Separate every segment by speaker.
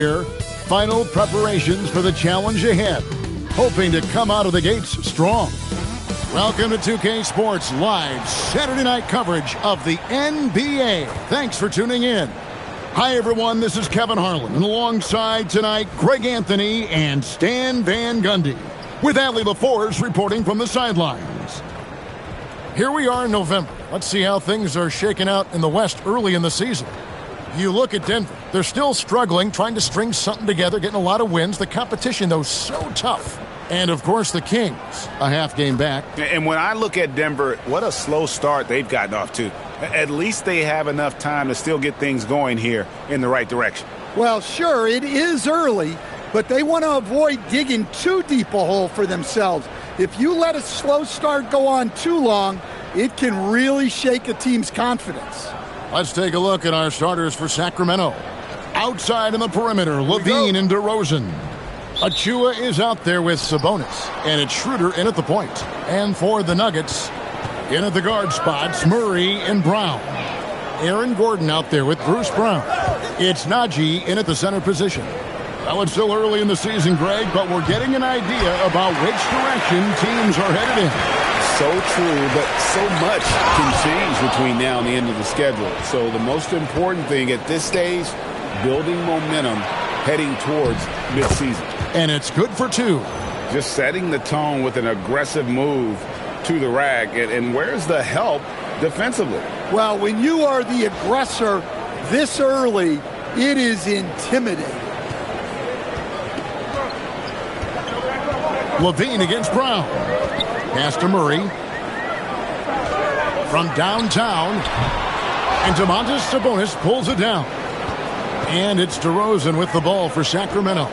Speaker 1: Here, final preparations for the challenge ahead, hoping to come out of the gates strong. Welcome to 2K Sports live Saturday night coverage of the NBA. Thanks for tuning in. Hi everyone, this is Kevin Harlan, and alongside tonight, Greg Anthony and Stan Van Gundy, with Allie LaForce reporting from the sidelines. Here we are in November. Let's see how things are shaking out in the West early in the season. You look at Denver. They're still struggling, trying to string something together, getting a lot of wins. The competition, though, so tough. And, of course, the Kings, a half game back.
Speaker 2: And when I look at Denver, what a slow start they've gotten off to. At least they have enough time to still get things going here in the right direction.
Speaker 3: Well, sure, it is early, but they want to avoid digging too deep a hole for themselves. If you let a slow start go on too long, it can really shake a team's confidence.
Speaker 1: Let's take a look at our starters for Sacramento. Outside in the perimeter, Levine and DeRozan. Achua is out there with Sabonis, and it's Schroeder in at the point. And for the Nuggets, in at the guard spots, Murray and Brown. Aaron Gordon out there with Bruce Brown. It's Najee in at the center position. Well, it's still early in the season, Greg, but we're getting an idea about which direction teams are headed in.
Speaker 2: So true, but so much can change between now and the end of the schedule. So the most important thing at this stage, building momentum heading towards midseason.
Speaker 1: And it's good for two.
Speaker 2: Just setting the tone with an aggressive move to the rack. And where's the help defensively?
Speaker 3: Well, when you are the aggressor this early, it is intimidating.
Speaker 1: Levine against Brown. Pass to Murray. From downtown. And Domantas Sabonis pulls it down. And it's DeRozan with the ball for Sacramento.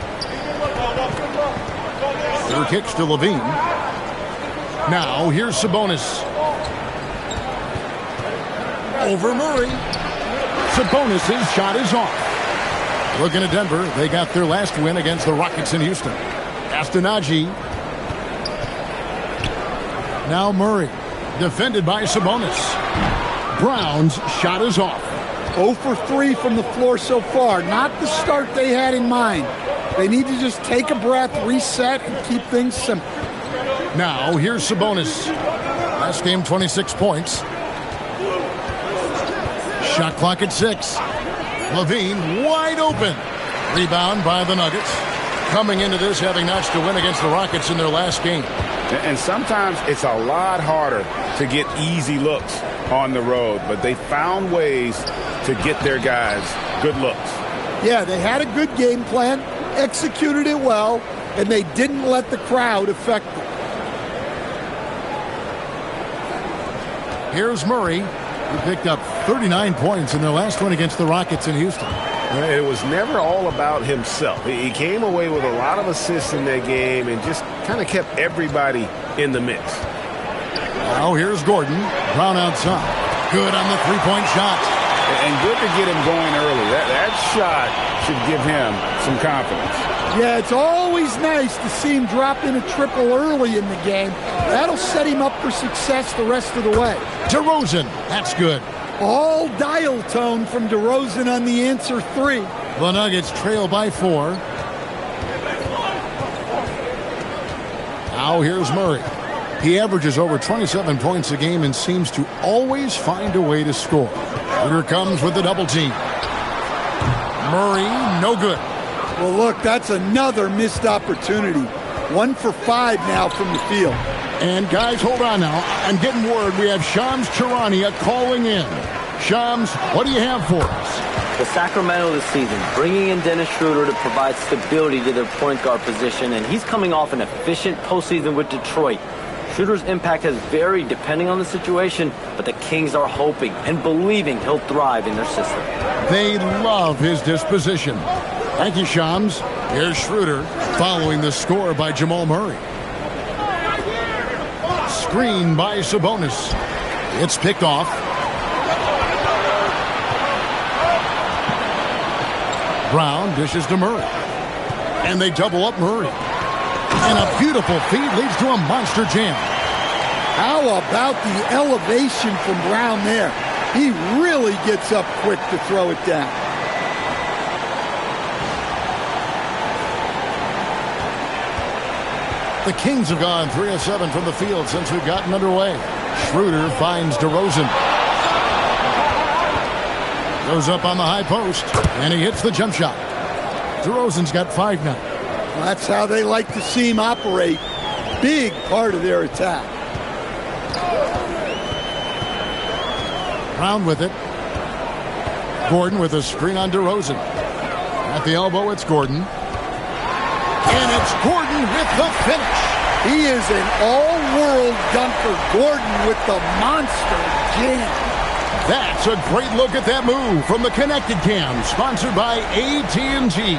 Speaker 1: Through kicks to Levine. Now here's Sabonis. Over Murray. Sabonis' shot is off. Looking at Denver, they got their last win against the Rockets in Houston. Pass to Najee. Now Murray, defended by Sabonis. Brown's shot is off.
Speaker 3: 0 for 3 from the floor so far. Not the start they had in mind. They need to just take a breath, reset, and keep things simple.
Speaker 1: Now here's Sabonis. Last game, 26 points. Shot clock at 6. Levine wide open. Rebound by the Nuggets. Coming into this having notched a win against the Rockets in their last game.
Speaker 2: And sometimes it's a lot harder to get easy looks on the road, but they found ways to get their guys good looks.
Speaker 3: Yeah, they had a good game plan, executed it well, and they didn't let the crowd affect them.
Speaker 1: Here's Murray, who picked up 39 points in their last one against the Rockets in Houston.
Speaker 2: It was never all about himself. He came away with a lot of assists in that game and just kind of kept everybody in the mix.
Speaker 1: Now here's Gordon. Brown outside. Good on the three-point shot.
Speaker 2: And good to get him going early. That shot should give him some confidence.
Speaker 3: Yeah, it's always nice to see him drop in a triple early in the game. That'll set him up for success the rest of the way.
Speaker 1: DeRozan, that's good.
Speaker 3: All dial tone from DeRozan on the answer 3.
Speaker 1: The Nuggets trail by 4. Now here's Murray. He averages over 27 points a game and seems to always find a way to score. Here comes with the double team. Murray, no good.
Speaker 3: Well, look, that's another missed opportunity. 1 for 5 now from the field.
Speaker 1: And guys, hold on now. I'm getting word we have Shams Charania calling in. Shams, what do you have for us?
Speaker 4: The Sacramento this season, bringing in Dennis Schroeder to provide stability to their point guard position, and he's coming off an efficient postseason with Detroit. Schroeder's impact has varied depending on the situation, but the Kings are hoping and believing he'll thrive in their system.
Speaker 1: They love his disposition. Thank you, Shams. Here's Schroeder following the score by Jamal Murray. Screen by Sabonis. It's picked off. Brown dishes to Murray. And they double up Murray. And a beautiful feed leads to a monster jam.
Speaker 3: How about the elevation from Brown there? He really gets up quick to throw it down.
Speaker 1: The Kings have gone 3 of 7 from the field since we've gotten underway. Schroeder finds DeRozan. Goes up on the high post, and he hits the jump shot. DeRozan's got 5 now.
Speaker 3: Well, that's how they like to see him operate. Big part of their attack.
Speaker 1: Brown with it. Gordon with a screen on DeRozan. At the elbow, it's Gordon. And it's Gordon with the finish.
Speaker 3: He is an all-world dunker. Gordon with the monster jam.
Speaker 1: That's a great look at that move from the Connected Cam, sponsored by AT&T.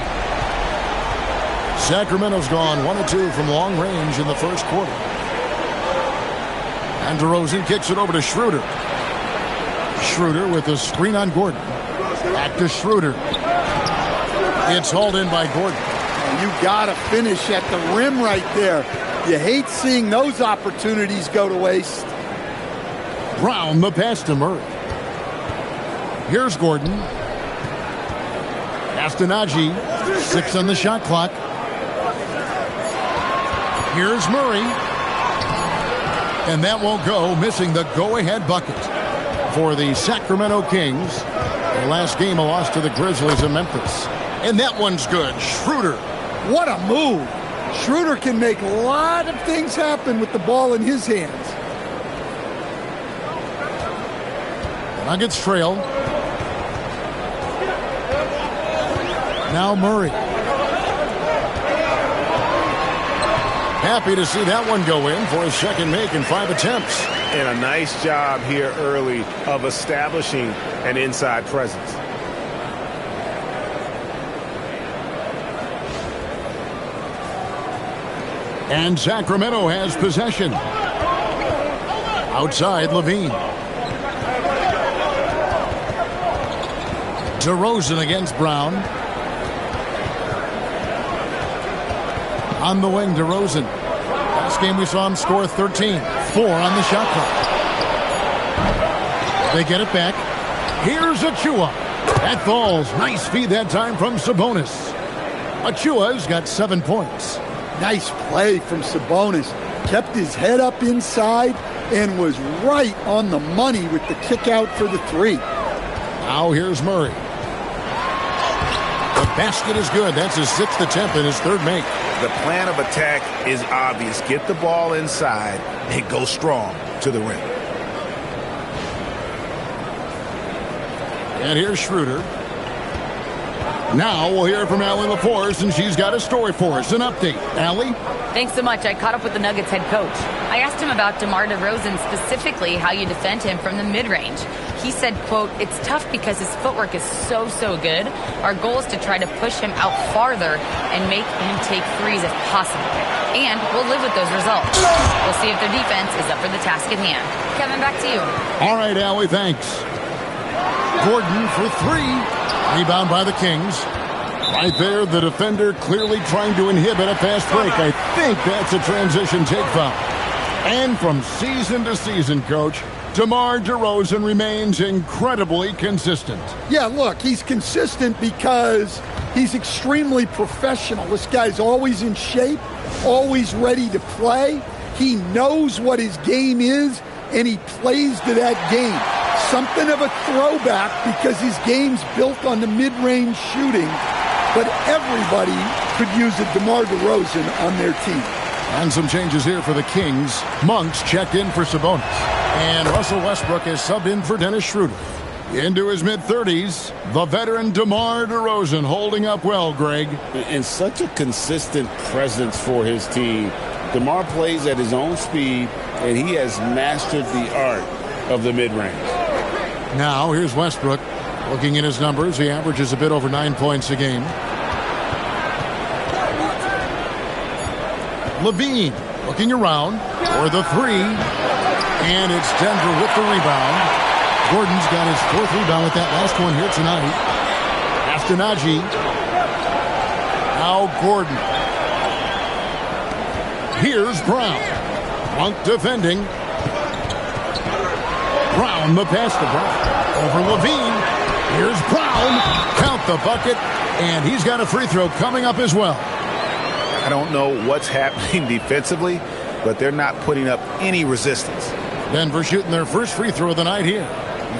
Speaker 1: Sacramento's gone 1 of 2 from long range in the first quarter. And DeRozan kicks it over to Schroeder. Schroeder with a screen on Gordon. Back to Schroeder. It's hauled in by Gordon.
Speaker 3: You got to finish at the rim right there. You hate seeing those opportunities go to waste.
Speaker 1: Brown the pass to Murray. Here's Gordon. Pass to Najee. 6 on the shot clock. Here's Murray. And that won't go, missing the go-ahead bucket for the Sacramento Kings. The last game, a loss to the Grizzlies of Memphis. And that one's good. Schroeder.
Speaker 3: What a move. Schroeder can make a lot of things happen with the ball in his hands.
Speaker 1: Nuggets trail. Now Murray. Happy to see that one go in for his second make in 5 attempts.
Speaker 2: And a nice job here early of establishing an inside presence.
Speaker 1: And Sacramento has possession. Outside, Levine. DeRozan against Brown. On the wing, DeRozan. Last game we saw him score 13. 4 on the shot clock. They get it back. Here's Achua. That falls. Nice feed that time from Sabonis. Achua's got 7 points.
Speaker 3: Nice play from Sabonis. Kept his head up inside and was right on the money with the kick out for the 3.
Speaker 1: Now here's Murray. The basket is good. That's his 6th attempt and his 3rd make.
Speaker 2: The plan of attack is obvious. Get the ball inside and go strong to the rim.
Speaker 1: And here's Schroeder. Now we'll hear from Allie LaForce, and she's got a story for us. An update. Allie?
Speaker 5: Thanks so much. I caught up with the Nuggets head coach. I asked him about DeMar DeRozan, specifically how you defend him from the mid-range. He said, quote, "It's tough because his footwork is so good. Our goal is to try to push him out farther and make him take threes if possible. And we'll live with those results. We'll see if their defense is up for the task at hand." Kevin, back to you.
Speaker 1: All right, Allie, thanks. Gordon for 3. Rebound by the Kings. Right there, the defender clearly trying to inhibit a fast break. I think that's a transition take foul. And from season to season, Coach, DeMar DeRozan remains incredibly consistent.
Speaker 3: Yeah, look, he's consistent because he's extremely professional. This guy's always in shape, always ready to play. He knows what his game is, and he plays to that game. Something of a throwback because his game's built on the mid-range shooting, but everybody could use a DeMar DeRozan on their team.
Speaker 1: And some changes here for the Kings. Monks checked in for Sabonis. And Russell Westbrook is subbed in for Dennis Schroeder. Into his mid-30s, the veteran DeMar DeRozan holding up well, Greg.
Speaker 2: And such a consistent presence for his team. DeMar plays at his own speed, and he has mastered the art of the mid-range.
Speaker 1: Now, here's Westbrook. Looking at his numbers, he averages a bit over 9 points a game. Levine looking around for the 3. And it's Denver with the rebound. Gordon's got his 4th rebound with that last one here tonight. Pass to Najee. Now Gordon. Here's Brown. Monk defending. Brown, the pass to Brown. Over Levine. Here's Brown. Count the bucket. And he's got a free throw coming up as well.
Speaker 2: I don't know what's happening defensively, but they're not putting up any resistance.
Speaker 1: Denver shooting their first free throw of the night here.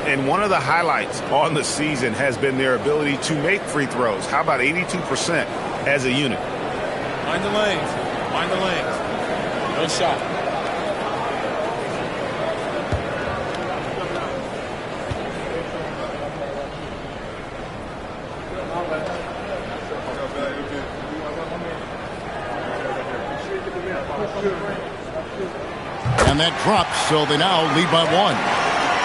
Speaker 2: And one of the highlights on the season has been their ability to make free throws. How about 82% as a unit?
Speaker 6: Mind the lanes. Mind the lanes. No shot.
Speaker 1: And that drops, so they now lead by 1.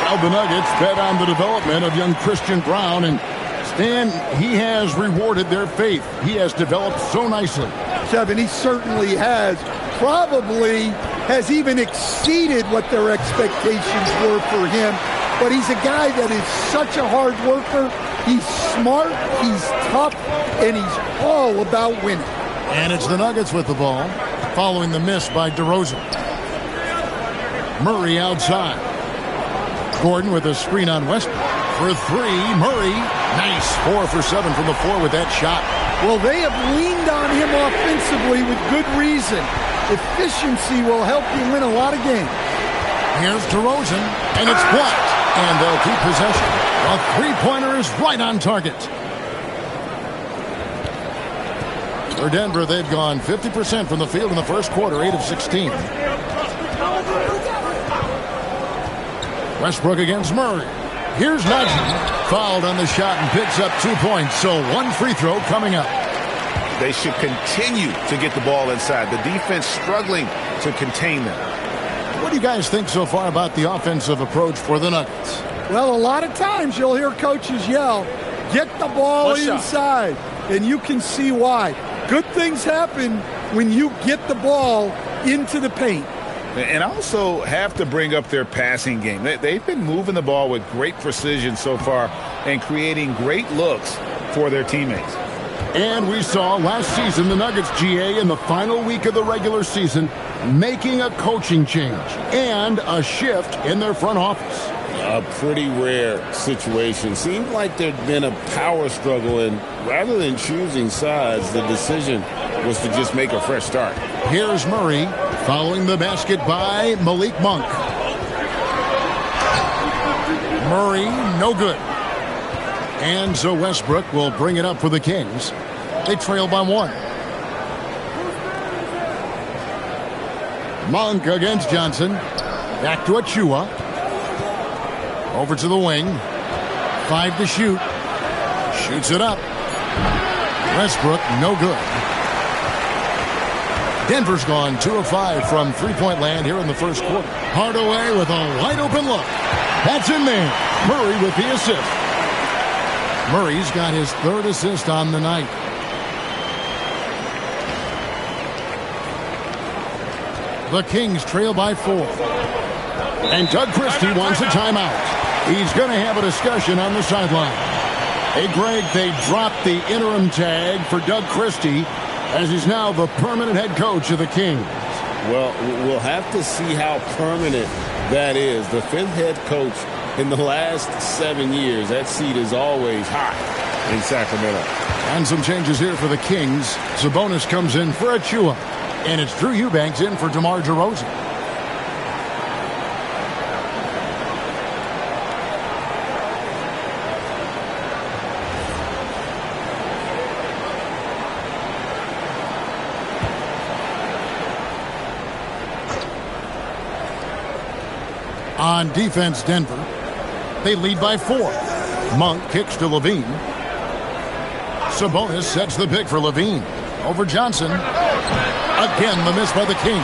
Speaker 1: Well, the Nuggets bet on the development of young Christian Brown, and Stan, he has rewarded their faith. He has developed so nicely.
Speaker 3: Kevin, he certainly has. Probably has even exceeded what their expectations were for him. But he's a guy that is such a hard worker. He's smart, he's tough, and he's all about winning.
Speaker 1: And it's the Nuggets with the ball, following the miss by DeRozan. Murray outside. Gordon with a screen on Westbrook. For 3, Murray. Nice. 4 for 7 from the floor with that shot.
Speaker 3: Well, they have leaned on him offensively with good reason. Efficiency will help you win a lot of games.
Speaker 1: Here's DeRozan, and it's blocked. And they'll keep possession. A three-pointer is right on target. For Denver, they've gone 50% from the field in the first quarter, 8 of 16. Westbrook against Murray. Here's Najee. Fouled on the shot and picks up 2 points. So 1 free throw coming up.
Speaker 2: They should continue to get the ball inside. The defense struggling to contain them.
Speaker 1: What do you guys think so far about the offensive approach for the Nuggets?
Speaker 3: Well, a lot of times you'll hear coaches yell, get the ball inside. And you can see why. Good things happen when you get the ball into the paint.
Speaker 2: And also have to bring up their passing game. They've been moving the ball with great precision so far and creating great looks for their teammates.
Speaker 1: And we saw last season the Nuggets, GA, in the final week of the regular season, making a coaching change and a shift in their front office.
Speaker 7: A pretty rare situation. Seemed like there'd been a power struggle, and rather than choosing sides, the decision was to just make a fresh start.
Speaker 1: Here's Murray following the basket by Malik Monk. Murray, no good. And so Westbrook will bring it up for the Kings. They trail by 1. Monk against Johnson. Back to Achua. Over to the wing. 5 to shoot. Shoots it up. Westbrook, no good. Denver's gone 2 of 5 from three-point land here in the first quarter. Hardaway with a wide-open look. That's in there. Murray with the assist. Murray's got his 3rd assist on the night. The Kings trail by 4. And Doug Christie wants a timeout. He's going to have a discussion on the sideline. Hey, Greg, they dropped the interim tag for Doug Christie as he's now the permanent head coach of the Kings.
Speaker 7: Well, we'll have to see how permanent that is. The 5th head coach in the last 7 years. That seat is always hot in Sacramento.
Speaker 1: And some changes here for the Kings. Sabonis comes in for Achua. And it's Drew Eubanks in for DeMar DeRozan. On defense, Denver. They lead by 4. Monk kicks to Levine. Sabonis sets the pick for Levine. Over Johnson. Again, the miss by the Kings.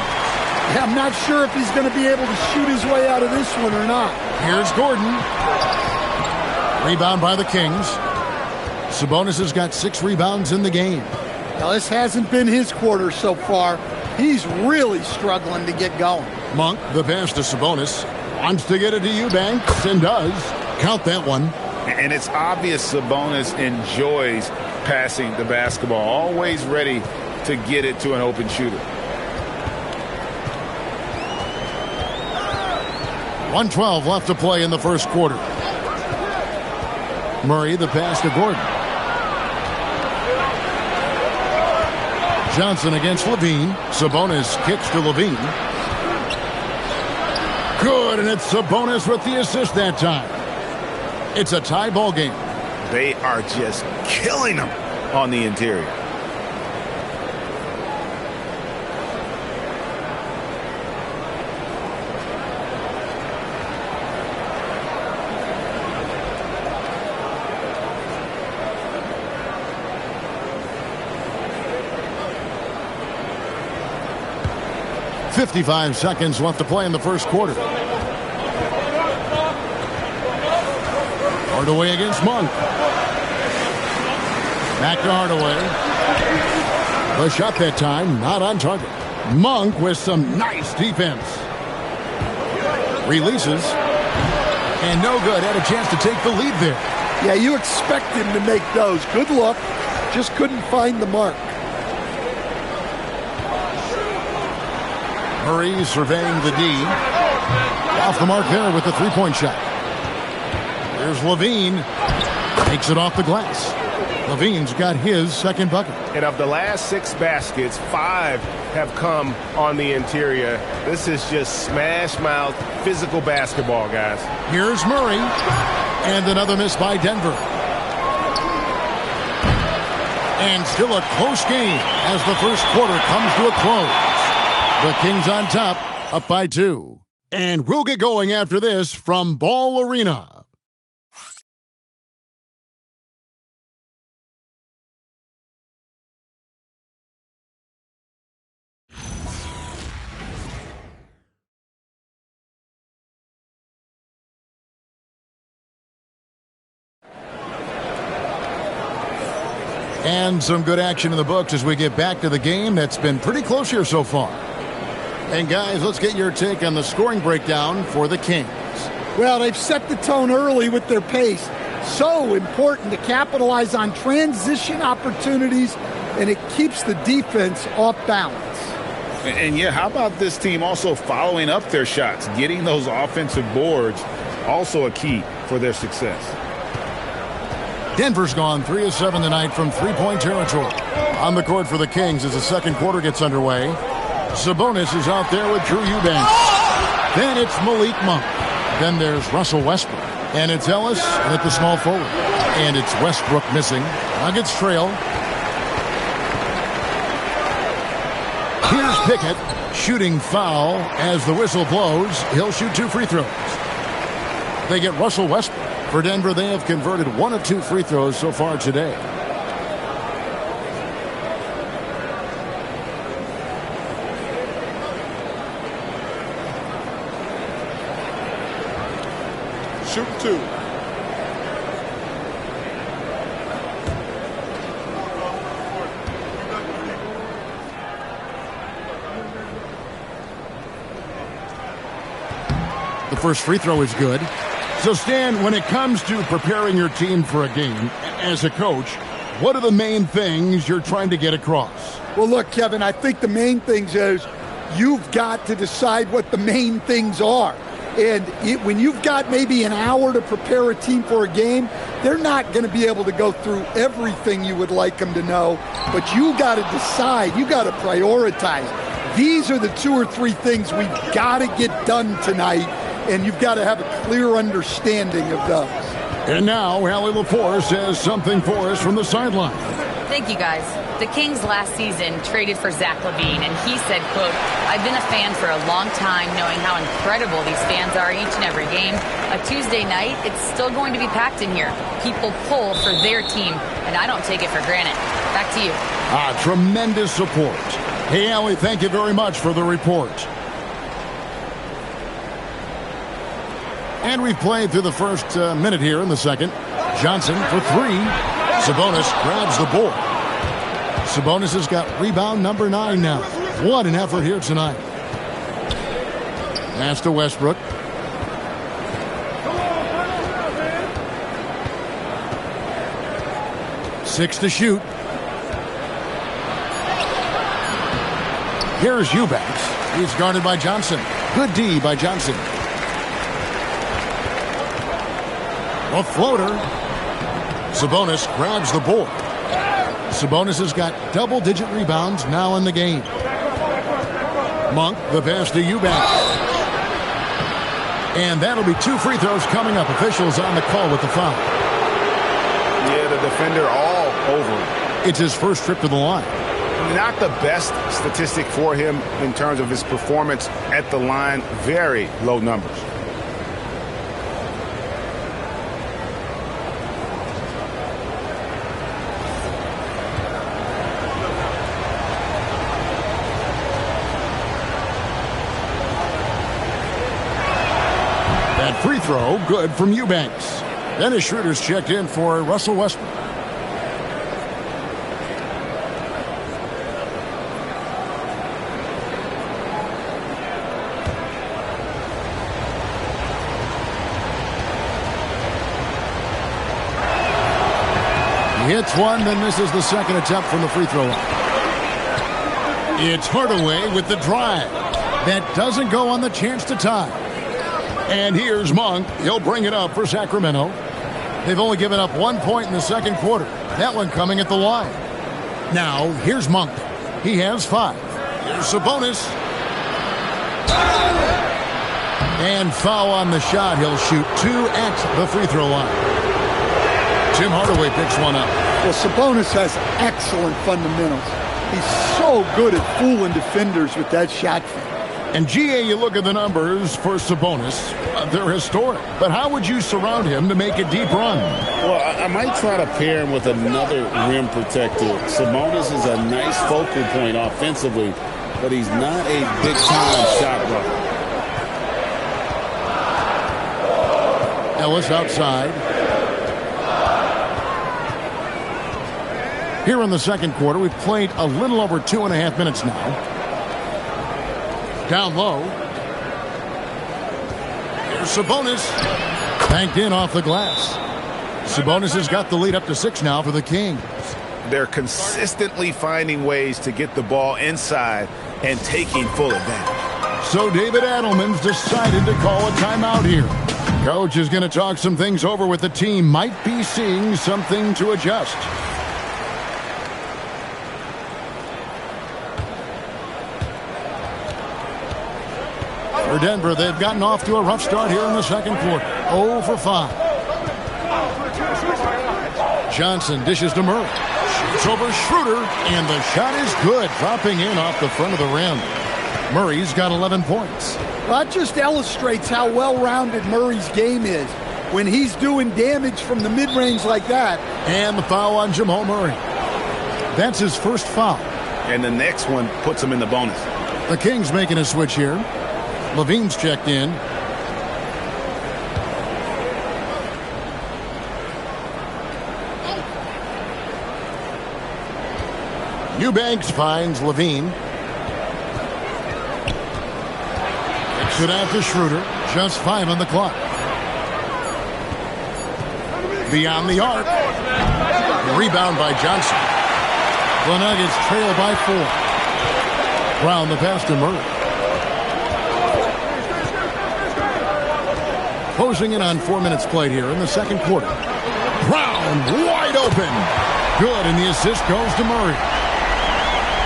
Speaker 3: Yeah, I'm not sure if he's going to be able to shoot his way out of this one or not.
Speaker 1: Here's Gordon. Rebound by the Kings. Sabonis has got 6 rebounds in the game.
Speaker 3: Now, this hasn't been his quarter so far. He's really struggling to get going.
Speaker 1: Monk, the pass to Sabonis. Wants to get it to Eubanks and does. Count that one.
Speaker 2: And it's obvious Sabonis enjoys passing the basketball. Always ready to get it to an open shooter.
Speaker 1: 1:12 left to play in the first quarter. Murray, the pass to Gordon. Johnson against Levine. Sabonis kicks to Levine. Good, and it's Sabonis with the assist that time. It's a tie ball game.
Speaker 2: They are just killing them on the interior.
Speaker 1: .55 seconds left to play in the first quarter. Hardaway against Monk. Back to Hardaway. The shot that time, not on target. Monk with some nice defense. Releases. And no good. Had a chance to take the lead there.
Speaker 3: Yeah, you expect him to make those. Good luck. Just couldn't find the mark.
Speaker 1: Murray surveying the D. Off the mark there with the three-point shot. Here's Levine. Takes it off the glass. Levine's got his second bucket.
Speaker 7: And of the last 6 baskets, 5 have come on the interior. This is just smash-mouth physical basketball, guys.
Speaker 1: Here's Murray. And another miss by Denver. And still a close game as the first quarter comes to a close. The Kings on top, up by 2. And we'll get going after this from Ball Arena. And some good action in the books as we get back to the game that's been pretty close here so far. And guys, let's get your take on the scoring breakdown for the Kings.
Speaker 3: Well, they've set the tone early with their pace. So important to capitalize on transition opportunities, and it keeps the defense off balance.
Speaker 2: And yeah, how about this team also following up their shots, getting those offensive boards, also a key for their success.
Speaker 1: Denver's gone 3 of 7 tonight from three-point territory. On the court for the Kings as the second quarter gets underway. Sabonis is out there with Drew Eubanks. Then it's Malik Monk. Then there's Russell Westbrook. And it's Ellis at the small forward. And it's Westbrook missing. Nuggets trail. Here's Pickett shooting foul as the whistle blows. He'll shoot 2 free throws. They get Russell Westbrook. For Denver, they have converted 1 of 2 free throws so far today.
Speaker 6: Shoot 2.
Speaker 1: The first free throw is good. So, Stan, when it comes to preparing your team for a game, as a coach, what are the main things you're trying to get across?
Speaker 3: Well, look, Kevin, I think the main things is you've got to decide what the main things are. And when you've got maybe an hour to prepare a team for a game, they're not going to be able to go through everything you would like them to know. But you got to decide. You got to prioritize. These are the 2 or 3 things we've got to get done tonight. And you've got to have a clear understanding of those.
Speaker 1: And now, Allie LaForce says something for us from the sideline.
Speaker 5: Thank you, guys. The Kings last season traded for Zach LaVine, and he said, quote, "I've been a fan for a long time, knowing how incredible these fans are each and every game. A Tuesday night, it's still going to be packed in here. People pull for their team, and I don't take it for granted." Back to you.
Speaker 1: Tremendous support. Hey, Allie, thank you very much for the report. And we've played through the first minute here in the second. Johnson for 3. Sabonis grabs the board. Sabonis has got rebound number 9 now. What an effort here tonight. Pass to Westbrook. Six to shoot. Here's Eubanks. He's guarded by Johnson. Good D by Johnson. A floater. Sabonis grabs the board. Sabonis has got double-digit rebounds now in the game. Monk, the pass to Eubanks. And that'll be 2 free throws coming up. Officials on the call with the foul.
Speaker 2: Yeah, the defender all over him.
Speaker 1: It's his first trip to the line.
Speaker 2: Not the best statistic for him in terms of his performance at the line. Very low numbers.
Speaker 1: That free throw, good from Eubanks. Dennis Schroeder's checked in for Russell Westbrook. He hits one, then misses the second attempt from the free throw line. It's Hardaway with the drive. That doesn't go on the chance to tie. And here's Monk. He'll bring it up for Sacramento. They've only given up 1 point in the second quarter. That one coming at the line. Now, here's Monk. He has 5. Here's Sabonis. And foul on the shot. He'll shoot 2 at the free throw line. Tim Hardaway picks one up.
Speaker 3: Well, Sabonis has excellent fundamentals. He's so good at fooling defenders with that shot fake.
Speaker 1: And GA, you look at the numbers for Sabonis, they're historic. But how would you surround him to make a deep run?
Speaker 7: Well, I might try to pair him with another rim protector. Sabonis is a nice focal point offensively, but he's not a big-time shot blocker.
Speaker 1: Ellis outside. Here in the second quarter, we've played a little over 2.5 minutes now. Down low. Here's Sabonis. Banked in off the glass. Sabonis has got the lead up to 6 now for the Kings.
Speaker 2: They're consistently finding ways to get the ball inside and taking full advantage.
Speaker 1: So David Adelman's decided to call a timeout here. Coach is going to talk some things over with the team. Might be seeing something to adjust. For Denver, they've gotten off to a rough start here in the second quarter. 0 for 5. Johnson dishes to Murray. Shoots over Schroeder, and the shot is good, dropping in off the front of the rim. Murray's got 11 points.
Speaker 3: That just illustrates how well-rounded Murray's game is when he's doing damage from the mid-range like that.
Speaker 1: And the foul on Jamal Murray. That's his first foul.
Speaker 2: And the next one puts him in the bonus.
Speaker 1: The Kings making a switch here. Levine's checked in. Eubanks finds Levine. Kicks it out to Schroeder. Just 5 on the clock. Beyond the arc. Rebound by Johnson. The Nuggets trail by 4. Brown the pass to Murray. Closing in on 4 minutes played here in the second quarter. Brown wide open. Good, and the assist goes to Murray.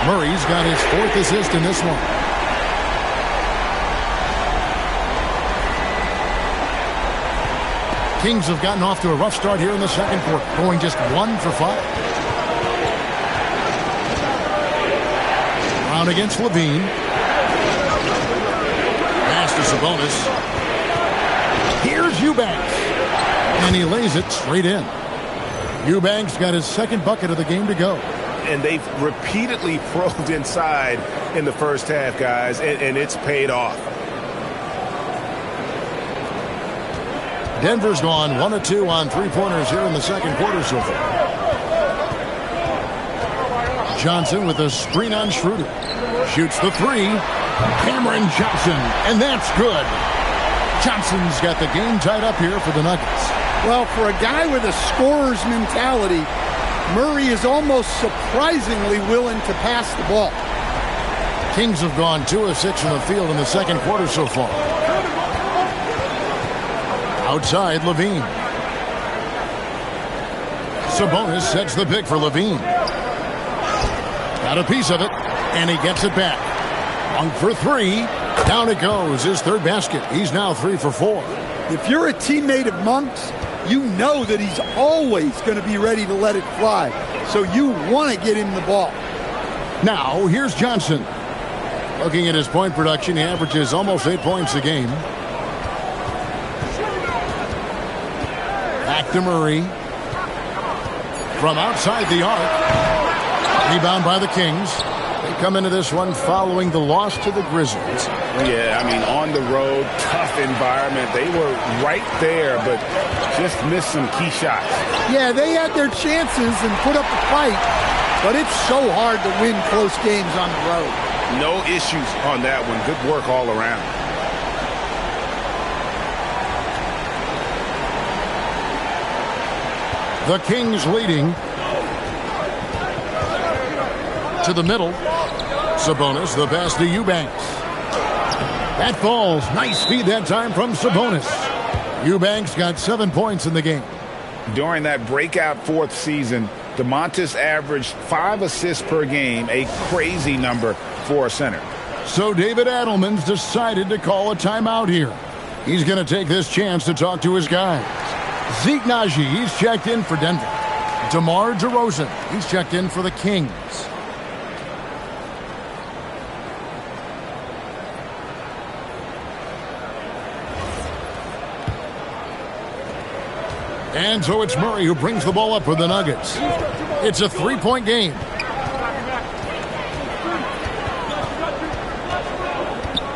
Speaker 1: Murray's got his 4th assist in this one. Kings have gotten off to a rough start here in the second quarter, going just 1 for 5. Brown against Levine. Pass to Sabonis. Here's Eubanks. And he lays it straight in. Eubanks got his 2nd bucket of the game to go.
Speaker 2: And they've repeatedly probed inside in the first half, guys, and it's paid off.
Speaker 1: Denver's gone 1 of 2 on 3-pointers here in the second quarter so far. Johnson with a screen on Schroeder. Shoots the 3. Cameron Johnson, and that's good. Johnson's got the game tied up here for the Nuggets.
Speaker 3: Well, for a guy with a scorer's mentality, Murray is almost surprisingly willing to pass the ball.
Speaker 1: Kings have gone 2 of 6 from the field in the second quarter so far. Outside, Levine. Sabonis sets the pick for Levine. Got a piece of it, and he gets it back. Monk for three. Down it goes, his third basket. He's now 3 for 4.
Speaker 3: If you're a teammate of Monk's, you know that he's always going to be ready to let it fly. So you want to get him the ball.
Speaker 1: Now, here's Johnson. Looking at his point production, he averages almost 8 points a game. Back to Murray. From outside the arc. Rebound by the Kings. They come into this one following the loss to the Grizzlies.
Speaker 2: Yeah, I mean, on the road, tough environment. They were right there, but just missed some key shots.
Speaker 3: Yeah, they had their chances and put up a fight, but it's so hard to win close games on the road.
Speaker 2: No issues on that one. Good work all around.
Speaker 1: The Kings leading. To the middle. Sabonis, the pass to Eubanks. That falls. Nice feed that time from Sabonis. Eubanks got 7 points in the game.
Speaker 2: During that breakout fourth season, DeMontis averaged 5 assists per game, a crazy number for a center.
Speaker 1: So David Adelman's decided to call a timeout here. He's going to take this chance to talk to his guys. Zeke Naji, he's checked in for Denver. DeMar DeRozan, he's checked in for the Kings. And so it's Murray who brings the ball up for the Nuggets. It's a 3-point game.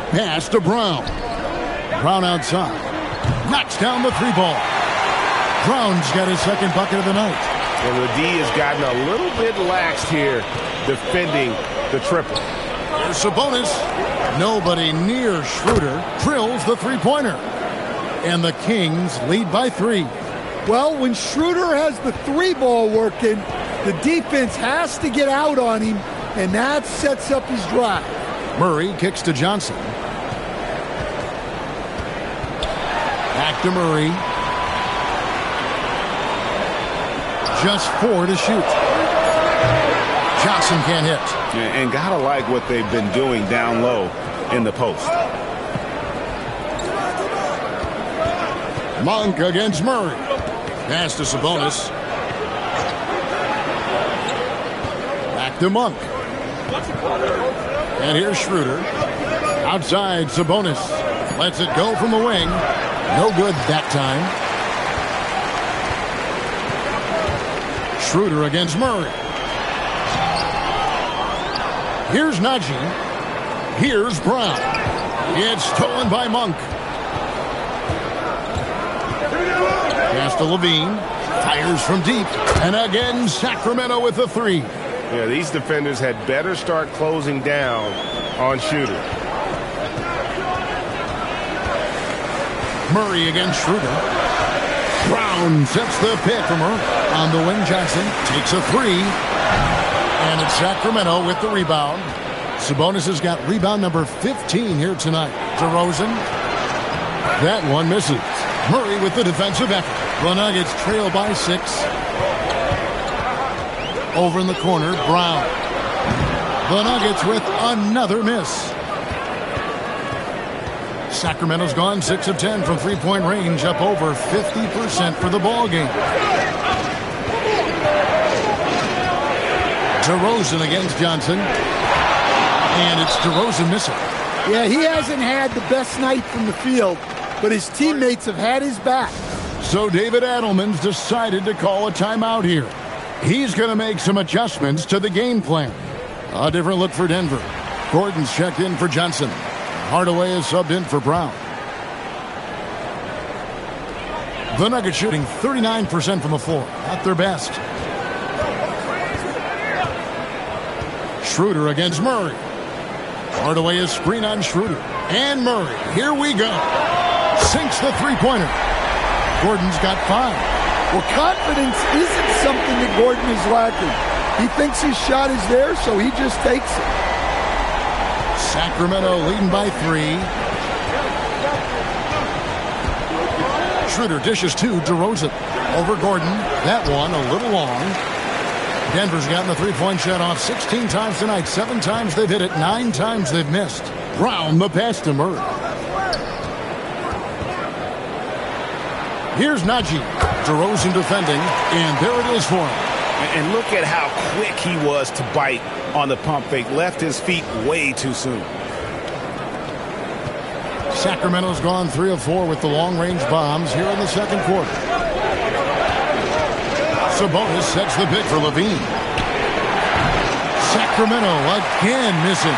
Speaker 1: Pass to Brown. Brown outside. Knocks down the 3 ball. Brown's got his second bucket of the night.
Speaker 7: And the D has gotten a little bit lax here defending the triple.
Speaker 1: There's Sabonis. Nobody near Schroeder. Drills the 3-pointer. And the Kings lead by 3.
Speaker 3: Well, when Schroeder has the 3 ball working, the defense has to get out on him, and that sets up his drive.
Speaker 1: Murray kicks to Johnson. Back to Murray. Just 4 to shoot. Johnson can't hit.
Speaker 2: And gotta like what they've been doing down low in the post.
Speaker 1: Monk against Murray. Pass to Sabonis. Back to Monk. And here's Schroeder. Outside, Sabonis. Lets it go from the wing. No good that time. Schroeder against Murray. Here's Naji. Here's Brown. It's stolen by Monk. Pass to Levine. Fires from deep. And again, Sacramento with the 3.
Speaker 7: Yeah, these defenders had better start closing down on Schroeder.
Speaker 1: Murray against Schroeder. Brown sets the pick for Murray. On the wing, Johnson takes a 3. And it's Sacramento with the rebound. Sabonis has got rebound number 15 here tonight. DeRozan. That one misses. Murray with the defensive effort. The Nuggets trail by 6. Over in the corner, Brown. The Nuggets with another miss. Sacramento's gone 6 of 10 from 3-point range, up over 50% for the ball game. DeRozan against Johnson. And it's DeRozan missing.
Speaker 3: Yeah, he hasn't had the best night from the field, but his teammates have had his back.
Speaker 1: So David Adelman's decided to call a timeout here. He's going to make some adjustments to the game plan. A different look for Denver. Gordon's checked in for Johnson. Hardaway is subbed in for Brown. The Nuggets shooting 39% from the floor. Not their best. Schroeder against Murray. Hardaway is screen on Schroeder. And Murray. Here we go. Sinks the 3-pointer. Gordon's got 5.
Speaker 3: Well, confidence isn't something that Gordon is lacking. He thinks his shot is there, so he just takes it.
Speaker 1: Sacramento leading by 3. Schroeder dishes to DeRozan. Over Gordon. That one a little long. Denver's gotten the three-point shot off 16 times tonight. 7 times they've hit it, 9 times they've missed. Brown the pass to Murray. Here's Najee. DeRozan defending, and there it is for him.
Speaker 2: And look at how quick he was to bite on the pump fake. Left his feet way too soon.
Speaker 1: Sacramento's gone 3 of 4 with the long-range bombs here in the second quarter. Sabonis sets the pick for Levine. Sacramento again missing.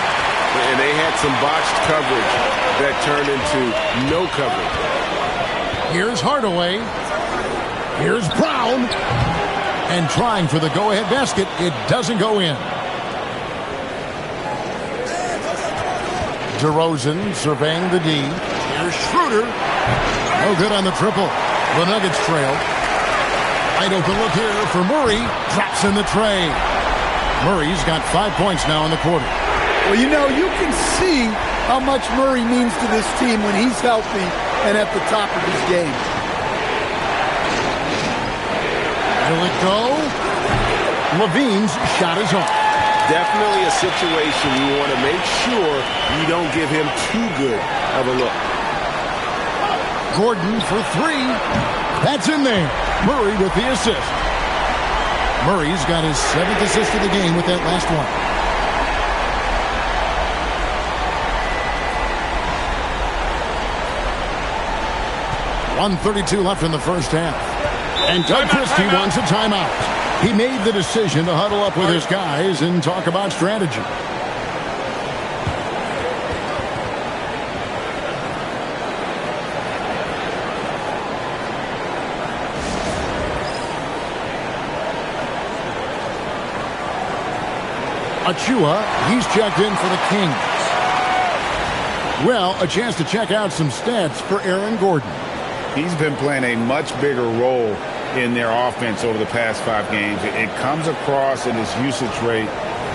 Speaker 7: And they had some botched coverage that turned into no coverage.
Speaker 1: Here's Hardaway. Here's Brown. And trying for the go-ahead basket. It doesn't go in. DeRozan surveying the D. Here's Schroeder. No good on the triple. The Nuggets trail. Wide open look here for Murray. Drops in the tray. Murray's got 5 points now in the quarter.
Speaker 3: Well, you know, you can see how much Murray means to this team when he's healthy and at the top of his game.
Speaker 1: Will it go? Levine's shot is off.
Speaker 7: Definitely a situation you want to make sure you don't give him too good of a look.
Speaker 1: Gordon for 3. That's in there. Murray with the assist. Murray's got his 7th assist of the game with that last one. .132 left in the first half. And Doug Christie wants a timeout. He made the decision to huddle up with his guys and talk about strategy. Achua, he's checked in for the Kings. Well, a chance to check out some stats for Aaron Gordon.
Speaker 2: He's been playing a much bigger role in their offense over the past 5 games. It comes across in his usage rate,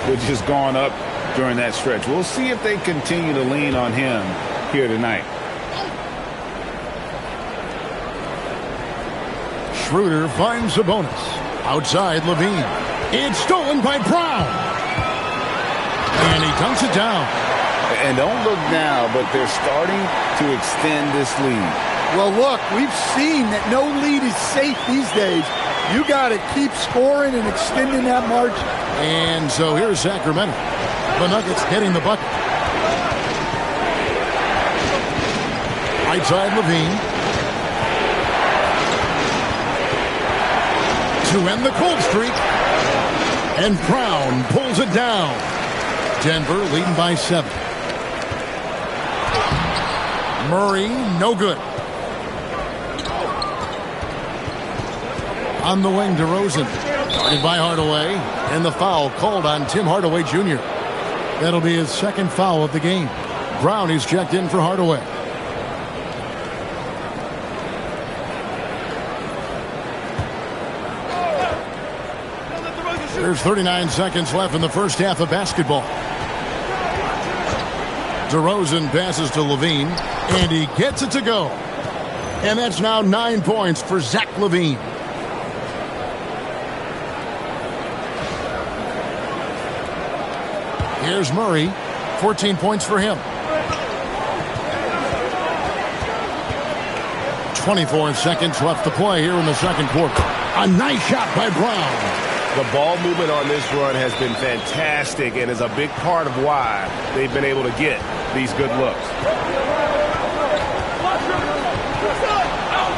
Speaker 2: which has gone up during that stretch. We'll see if they continue to lean on him here tonight.
Speaker 1: Schroeder finds Sabonis. Outside Levine. It's stolen by Brown. And he dunks it down.
Speaker 2: And don't look now, but they're starting to extend this lead.
Speaker 3: Well, look, we've seen that no lead is safe these days. You got to keep scoring and extending that margin.
Speaker 1: And so here's Sacramento. The Nuggets getting the bucket. Right side Levine. To end the cold streak. And Brown pulls it down. Denver leading by 7. Murray, no good. On the wing, DeRozan. Guarded by Hardaway. And the foul called on Tim Hardaway Jr. That'll be his 2nd foul of the game. Brown is checked in for Hardaway. There's 39 seconds left in the first half of basketball. DeRozan passes to Levine, and he gets it to go. And that's now 9 points for Zach Levine. Here's Murray, 14 points for him. 24 seconds left to play here in the second quarter. A nice shot by Brown.
Speaker 7: The ball movement on this run has been fantastic and is a big part of why they've been able to get these good looks.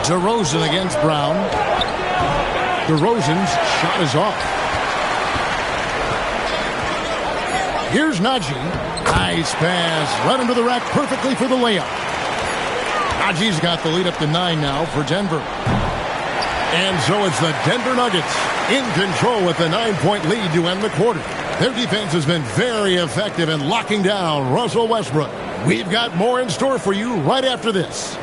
Speaker 1: DeRozan against Brown. DeRozan's shot is off. Here's Najee. Nice pass. Right under the rack perfectly for the layup. Najee's got the lead up to 9 now for Denver. And so it's the Denver Nuggets in control with the 9-point lead to end the quarter. Their defense has been very effective in locking down Russell Westbrook. We've got more in store for you right after this.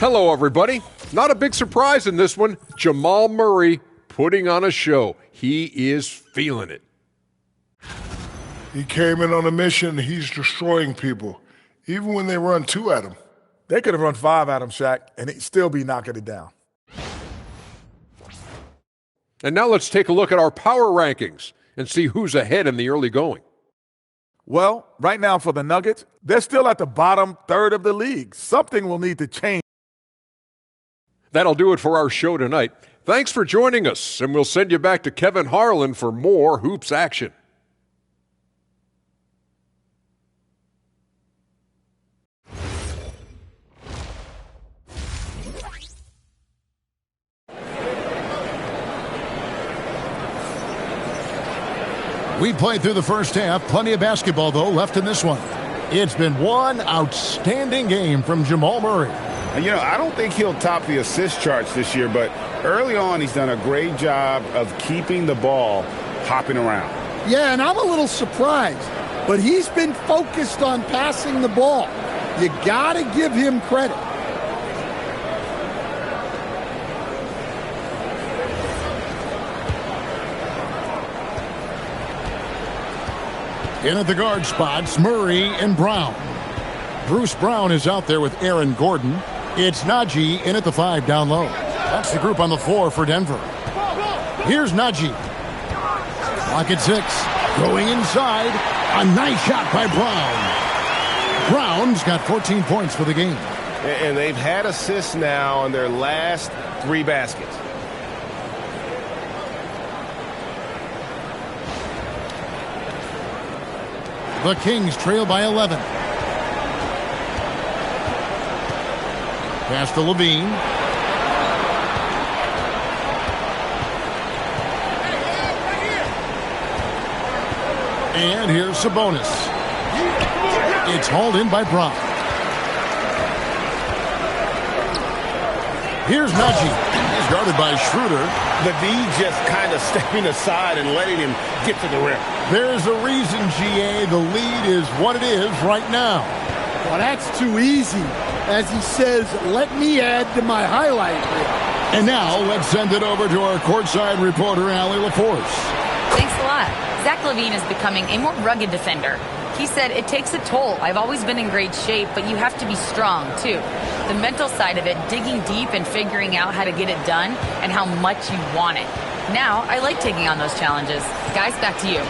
Speaker 8: Hello, everybody. Not a big surprise in this one. Jamal Murray putting on a show. He is feeling it.
Speaker 9: He came in on a mission. He's destroying people, even when they run 2 at him.
Speaker 10: They could have run 5 at him, Shaq, and he'd still be knocking it down.
Speaker 8: And now let's take a look at our power rankings and see who's ahead in the early going.
Speaker 10: Well, right now for the Nuggets, they're still at the bottom third of the league. Something will need to change.
Speaker 8: That'll do it for our show tonight. Thanks for joining us, and we'll send you back to Kevin Harlan for more hoops action.
Speaker 1: We played through the first half. Plenty of basketball, though, left in this one. It's been one outstanding game from Jamal Murray.
Speaker 2: You know, I don't think he'll top the assist charts this year, but early on he's done a great job of keeping the ball hopping around.
Speaker 3: Yeah, and I'm a little surprised, but he's been focused on passing the ball. You got to give him credit.
Speaker 1: In at the guard spots, Murray and Brown. Bruce Brown is out there with Aaron Gordon. It's Najee in at the 5 down low. That's the group on the floor for Denver. Here's Najee. Clock at 6. Going inside. A nice shot by Brown. Brown's got 14 points for the game.
Speaker 7: And they've had assists now on their last 3 baskets.
Speaker 1: The Kings trail by 11. Pass to Levine. And here's Sabonis. It's hauled in by Brown. Here's Najee. He's guarded by Schroeder.
Speaker 7: The D just kind of stepping aside and letting him get to the rim.
Speaker 1: There's a reason, GA. The lead is what it is right now.
Speaker 3: Well, that's too easy. As he says, let me add to my highlight reel.
Speaker 1: And now let's send it over to our courtside reporter, Allie LaForce.
Speaker 5: Thanks a lot. Zach LaVine is becoming a more rugged defender. He said, it takes a toll. I've always been in great shape, but you have to be strong, too. The mental side of it, digging deep and figuring out how to get it done and how much you want it. Now, I like taking on those challenges. Guys, back to you.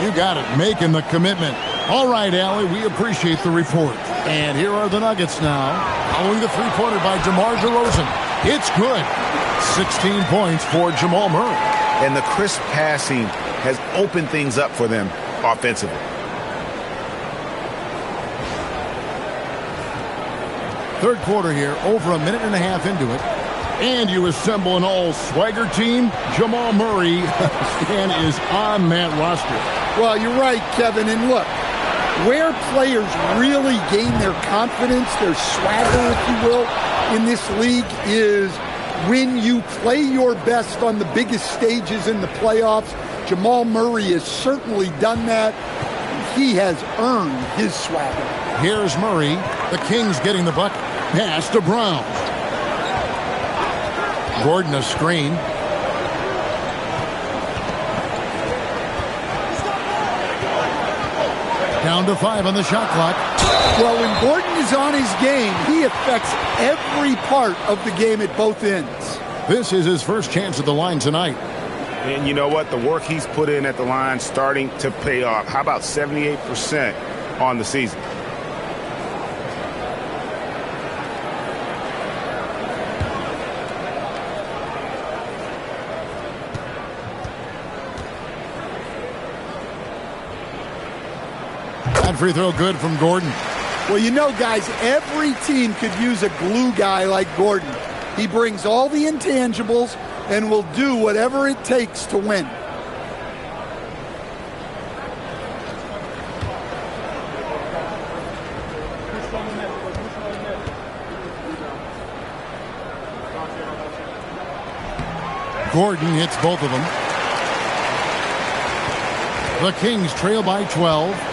Speaker 1: You got it, making the commitment. All right, Allie, we appreciate the report. And here are the Nuggets now. Following the three-pointer by DeMar DeRozan. It's good. 16 points for Jamal Murray.
Speaker 2: And the crisp passing has opened things up for them offensively.
Speaker 1: Third quarter here, over a minute and a half into it. And you assemble an all-swagger team. Jamal Murray, Stan, is on that roster.
Speaker 3: Well, you're right, Kevin. And look, where players really gain their confidence, their swagger, if you will, in this league is when you play your best on the biggest stages in the playoffs. Jamal Murray has certainly done that. He has earned his swagger.
Speaker 1: Here's Murray. The Kings getting the bucket. Pass to Brown. Gordon a screen. Down to 5 on the shot clock.
Speaker 3: Well, when Gordon is on his game, he affects every part of the game at both ends.
Speaker 1: This is his first chance at the line tonight.
Speaker 2: And you know what? The work he's put in at the line starting to pay off. How about 78% on the season?
Speaker 1: That free throw good from Gordon.
Speaker 3: Well, you know, guys, every team could use a glue guy like Gordon. He brings all the intangibles and will do whatever it takes to win.
Speaker 1: Gordon hits both of them. The Kings trail by 12.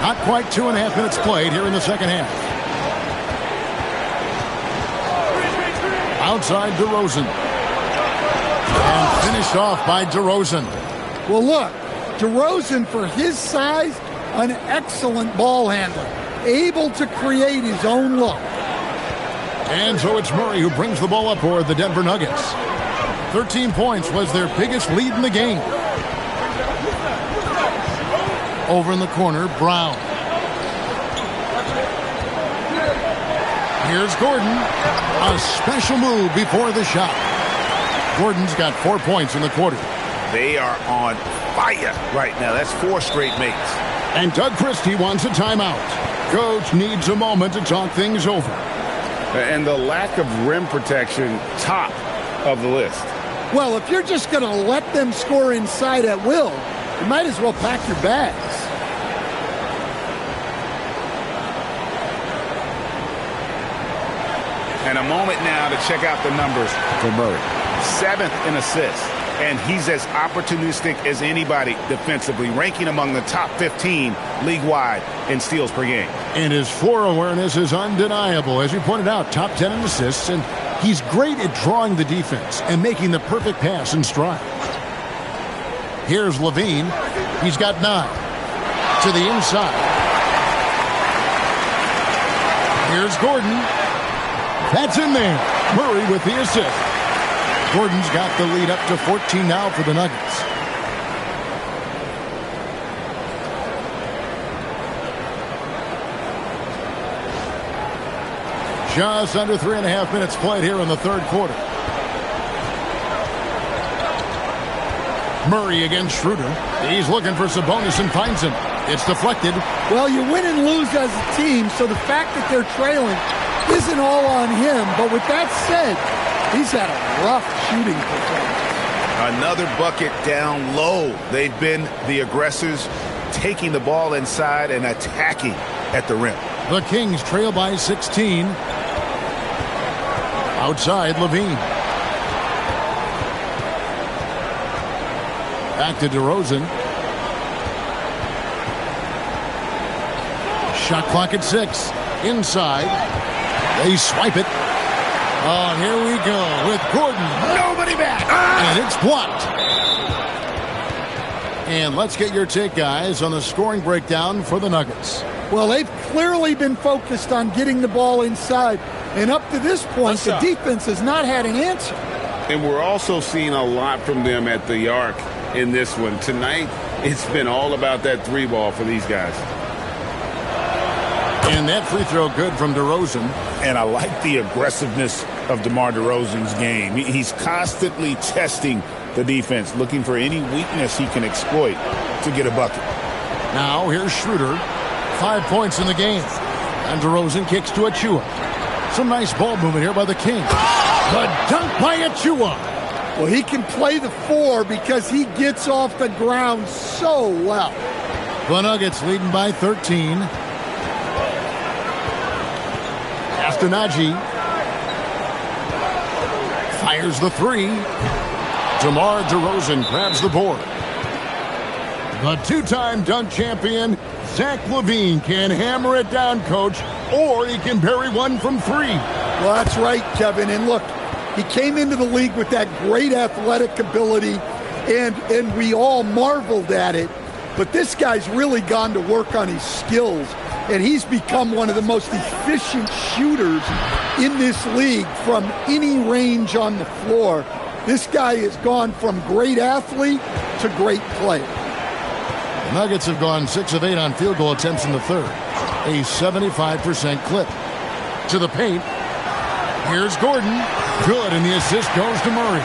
Speaker 1: Not quite 2.5 minutes played here in the second half. Outside DeRozan. And finished off by DeRozan.
Speaker 3: Well, look, DeRozan, for his size, an excellent ball handler, able to create his own look.
Speaker 1: And so it's Murray who brings the ball up for the Denver Nuggets. 13 points was their biggest lead in the game. Over in the corner, Brown. Here's Gordon. A special move before the shot. Gordon's got 4 points in the quarter.
Speaker 2: They are on fire right now. That's 4 straight makes.
Speaker 1: And Doug Christie wants a timeout. Coach needs a moment to talk things over.
Speaker 2: And the lack of rim protection, top of the list.
Speaker 3: Well, if you're just going to let them score inside at will, you might as well pack your bags.
Speaker 2: And a moment now to check out the numbers for Murray. 7th in assists. And he's as opportunistic as anybody defensively, ranking among the top 15 league-wide in steals per game.
Speaker 1: And his floor awareness is undeniable. As you pointed out, top 10 in assists, and he's great at drawing the defense and making the perfect pass in stride. Here's Levine. He's got 9. To the inside. Here's Gordon. That's in there. Murray with the assist. Gordon's got the lead up to 14 now for the Nuggets. Just under 3.5 minutes played here in the third quarter. Murray against Schroeder. He's looking for Sabonis and finds him. It's deflected.
Speaker 3: Well, you win and lose as a team, so the fact that they're trailing isn't all on him. But with that said, he's had a rough shooting performance.
Speaker 2: Another bucket down low. They've been the aggressors, taking the ball inside and attacking at the rim.
Speaker 1: The Kings trail by 16. Outside, Levine. Back to DeRozan. Shot clock at 6. Inside. They swipe it. Oh, here we go with Gordon. Nobody back. And it's blocked. And let's get your take, guys, on the scoring breakdown for the Nuggets.
Speaker 3: Well, they've clearly been focused on getting the ball inside. And up to this point, the defense has not had an answer.
Speaker 7: And we're also seeing a lot from them at the arc in this one. Tonight, it's been all about that 3 ball for these guys.
Speaker 1: And that free throw good from DeRozan.
Speaker 2: And I like the aggressiveness of DeMar DeRozan's game. He's constantly testing the defense, looking for any weakness he can exploit to get a bucket.
Speaker 1: Now here's Schroeder. 5 points in the game. And DeRozan kicks to Achua. Some nice ball movement here by the Kings. The dunk by Achua.
Speaker 3: Well, he can play the 4 because he gets off the ground so well.
Speaker 1: The Nuggets leading by 13. Astonagi fires the 3. DeMar DeRozan grabs the board. The 2-time dunk champion, Zach LaVine, can hammer it down, Coach, or he can bury one from 3.
Speaker 3: Well, that's right, Kevin. And look, he came into the league with that great athletic ability, and we all marveled at it. But this guy's really gone to work on his skills, and he's become one of the most efficient shooters in this league from any range on the floor. This guy has gone from great athlete to great player.
Speaker 1: The Nuggets have gone 6 of 8 on field goal attempts in the third. A 75% clip. To the paint. Here's Gordon. Good, and the assist goes to Murray.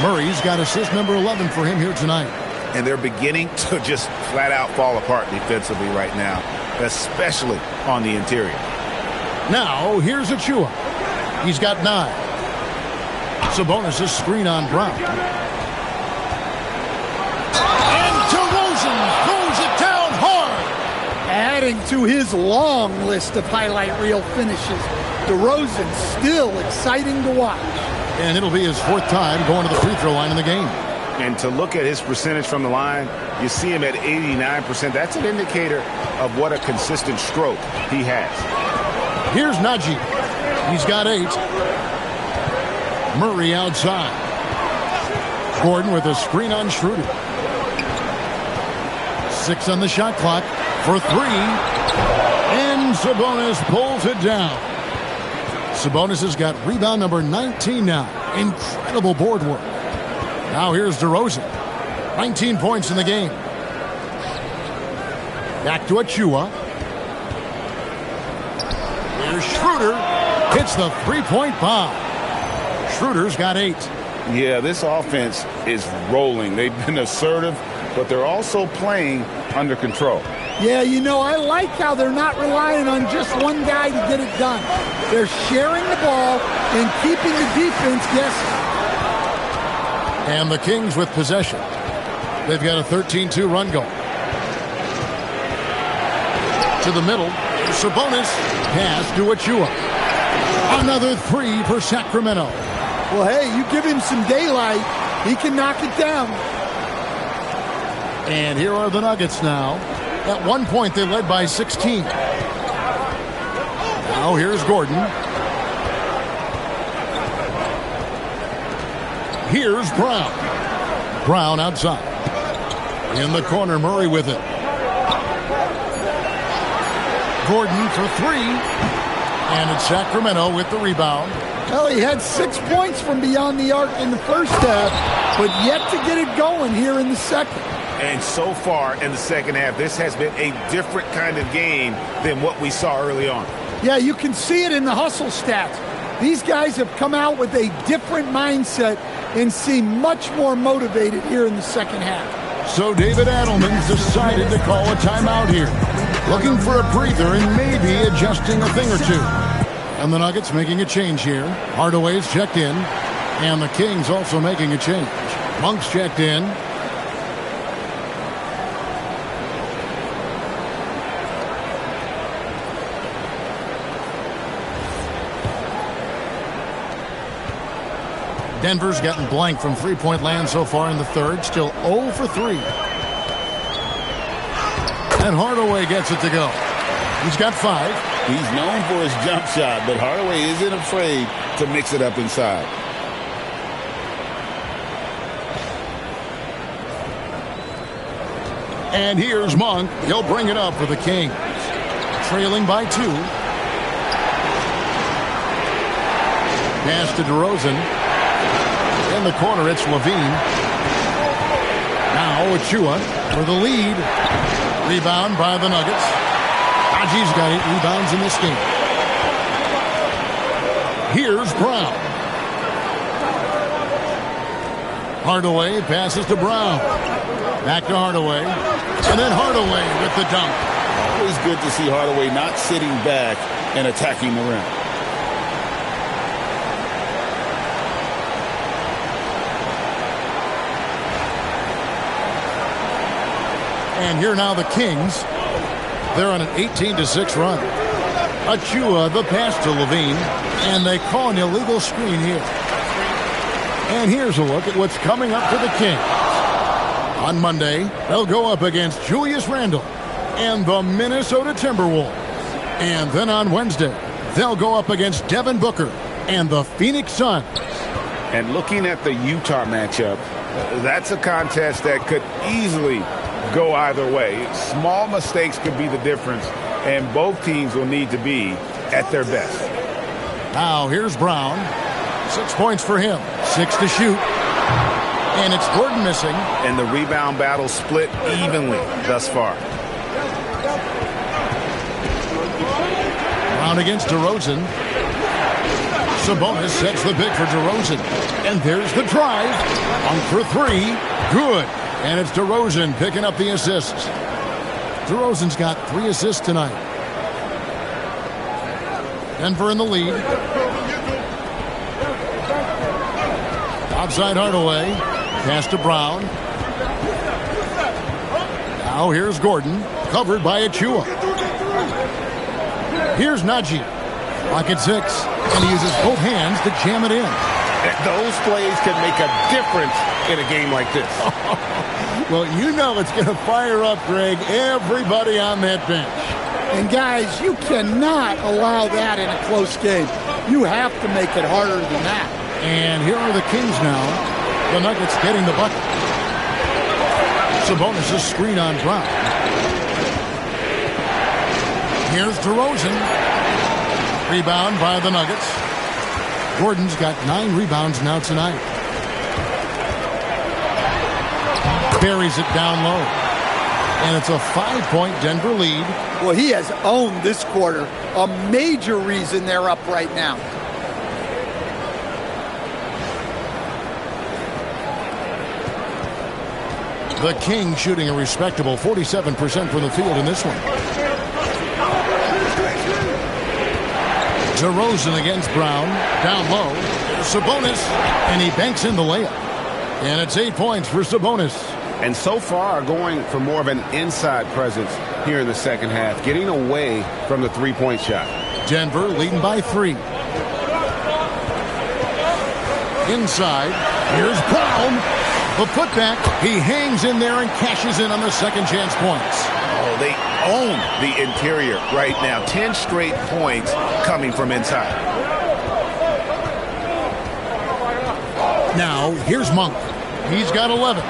Speaker 1: Murray's got assist number 11 for him here tonight.
Speaker 2: And they're beginning to just flat out fall apart defensively right now, especially on the interior.
Speaker 1: Now, here's Achua. He's got 9. Sabonis' screen on Brown. And DeRozan throws it down hard.
Speaker 3: Adding to his long list of highlight reel finishes, DeRozan still exciting to watch.
Speaker 1: And it'll be his 4th time going to the free throw line in the game.
Speaker 2: And to look at his percentage from the line, you see him at 89%. That's an indicator of what a consistent stroke he has.
Speaker 1: Here's Najee. He's got 8. Murray outside. Gordon with a screen on Schroeder. 6 on the shot clock for 3. And Sabonis pulls it down. Sabonis has got rebound number 19 now. Incredible board work. Now here's DeRozan. 19 points in the game. Back to Achua. Here's Schroeder. Hits the three-point bomb. Schroeder's got 8.
Speaker 2: Yeah, this offense is rolling. They've been assertive, but they're also playing under control.
Speaker 3: Yeah, you know, I like how they're not relying on just one guy to get it done. They're sharing the ball and keeping the defense guessing.
Speaker 1: And the Kings with possession. They've got a 13-2 run going. To the middle. Sabonis. Pass to Achua. Another 3 for Sacramento.
Speaker 3: Well, hey, you give him some daylight, he can knock it down.
Speaker 1: And here are the Nuggets now. At one point, they led by 16. Now here's Gordon. Here's Brown. Brown outside. In the corner, Murray with it. Gordon for 3. And it's Sacramento with the rebound.
Speaker 3: Well, he had 6 points from beyond the arc in the first half, but yet to get it going here in the second.
Speaker 2: And so far in the second half, this has been a different kind of game than what we saw early on.
Speaker 3: Yeah, you can see it in the hustle stats. These guys have come out with a different mindset and seem much more motivated here in the second half.
Speaker 1: So David Adelman's decided to call a timeout here. Looking for a breather and maybe adjusting a thing or two. And the Nuggets making a change here. Hardaway's checked in. And the Kings also making a change. Monk's checked in. Denver's gotten blank from three-point land so far in the third. Still 0 for 3. And Hardaway gets it to go. He's got 5.
Speaker 7: He's known for his jump shot, but Hardaway isn't afraid to mix it up inside.
Speaker 1: And here's Monk. He'll bring it up for the Kings. Trailing by 2. Pass to DeRozan. In the corner, it's Levine. Now Achua for the lead. Rebound by the Nuggets. Najee's got 8 rebounds in this game. Here's Brown. Hardaway passes to Brown. Back to Hardaway. And then Hardaway with the dunk.
Speaker 7: Always good to see Hardaway not sitting back and attacking the rim.
Speaker 1: And here now the Kings. They're on an 18-6 run. Achua, the pass to Levine. And they call an illegal screen here. And here's a look at what's coming up for the Kings. On Monday, they'll go up against Julius Randle and the Minnesota Timberwolves. And then on Wednesday, they'll go up against Devin Booker and the Phoenix Suns.
Speaker 2: And looking at the Utah matchup, that's a contest that could easily go either way. Small mistakes could be the difference, and both teams will need to be at their best.
Speaker 1: Now here's Brown. 6 points for him. 6 to shoot. And it's Gordon missing.
Speaker 2: And the rebound battle split evenly thus far.
Speaker 1: Brown against DeRozan. Sabonis sets the pick for DeRozan. And there's the drive. On for 3. Good. And it's DeRozan picking up the assists. DeRozan's got 3 assists tonight. Denver in the lead. Outside Hardaway. Pass to Brown. Now here's Gordon. Covered by Achua. Here's Najee. Pocket 6. And he uses both hands to jam it in.
Speaker 2: Those plays can make a difference
Speaker 7: in a game like this.
Speaker 1: Well, you know it's going to fire up, Greg, everybody on that bench.
Speaker 3: And guys, you cannot allow that in a close game. You have to make it harder than that.
Speaker 1: And here are the Kings now. The Nuggets getting the bucket. Sabonis' screen on Brown. Here's DeRozan. Rebound by the Nuggets. Gordon's got 9 rebounds now tonight. Buries it down low. And it's a 5-point Denver lead.
Speaker 3: Well, he has owned this quarter. A major reason they're up right now.
Speaker 1: The Kings shooting a respectable 47% from the field in this one. DeRozan against Brown. Down low. Sabonis. And he banks in the layup. And it's 8 points for Sabonis.
Speaker 2: And so far, going for more of an inside presence here in the second half, getting away from the three-point shot.
Speaker 1: Denver leading by 3. Inside. Here's Brown. The putback. He hangs in there and cashes in on the second chance points.
Speaker 2: Oh, they own the interior right now. 10 straight points coming from inside.
Speaker 1: Now, here's Monk. He's got 11.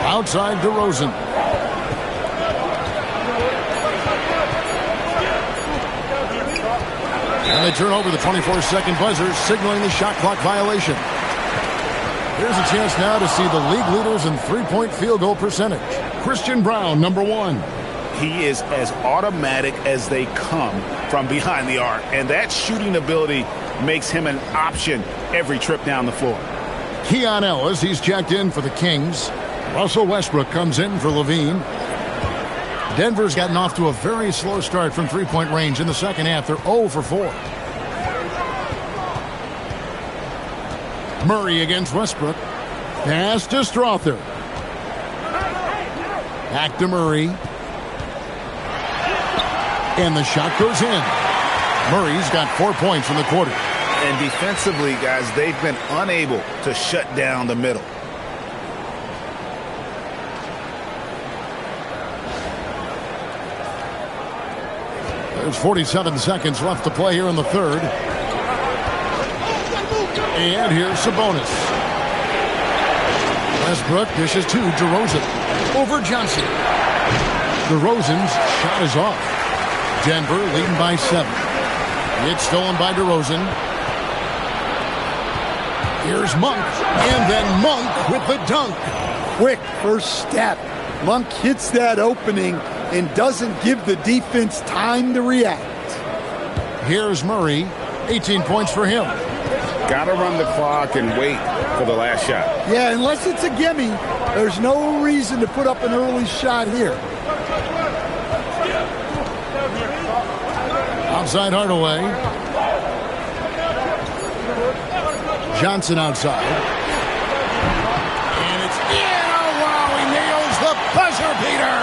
Speaker 1: Outside DeRozan. And they turn over the 24-second buzzer, signaling the shot clock violation. Here's a chance now to see the league leaders in three-point field goal percentage. Christian Brown, number 1.
Speaker 2: He is as automatic as they come from behind the arc. And that shooting ability makes him an option every trip down the floor.
Speaker 1: Keon Ellis, he's checked in for the Kings. Russell Westbrook comes in for Levine. Denver's gotten off to a very slow start from three-point range in the second half. They're 0 for 4. Murray against Westbrook. Pass to Strother. Back to Murray. And the shot goes in. Murray's got 4 points in the quarter.
Speaker 2: And defensively, guys, they've been unable to shut down the middle.
Speaker 1: There's 47 seconds left to play here in the third. And here's Sabonis. Westbrook dishes to DeRozan. Over Johnson. DeRozan's shot is off. Denver leading by 7. It's stolen by DeRozan. Here's Monk. And then Monk with the dunk.
Speaker 3: Quick first step. Monk hits that opening and doesn't give the defense time to react.
Speaker 1: Here's Murray. 18 points for him.
Speaker 2: Got to run the clock and wait for the last shot.
Speaker 3: Yeah, unless it's a gimme, there's no reason to put up an early shot here.
Speaker 1: Outside Hardaway. Johnson outside. And it's in. Oh, wow, he nails the buzzer beater.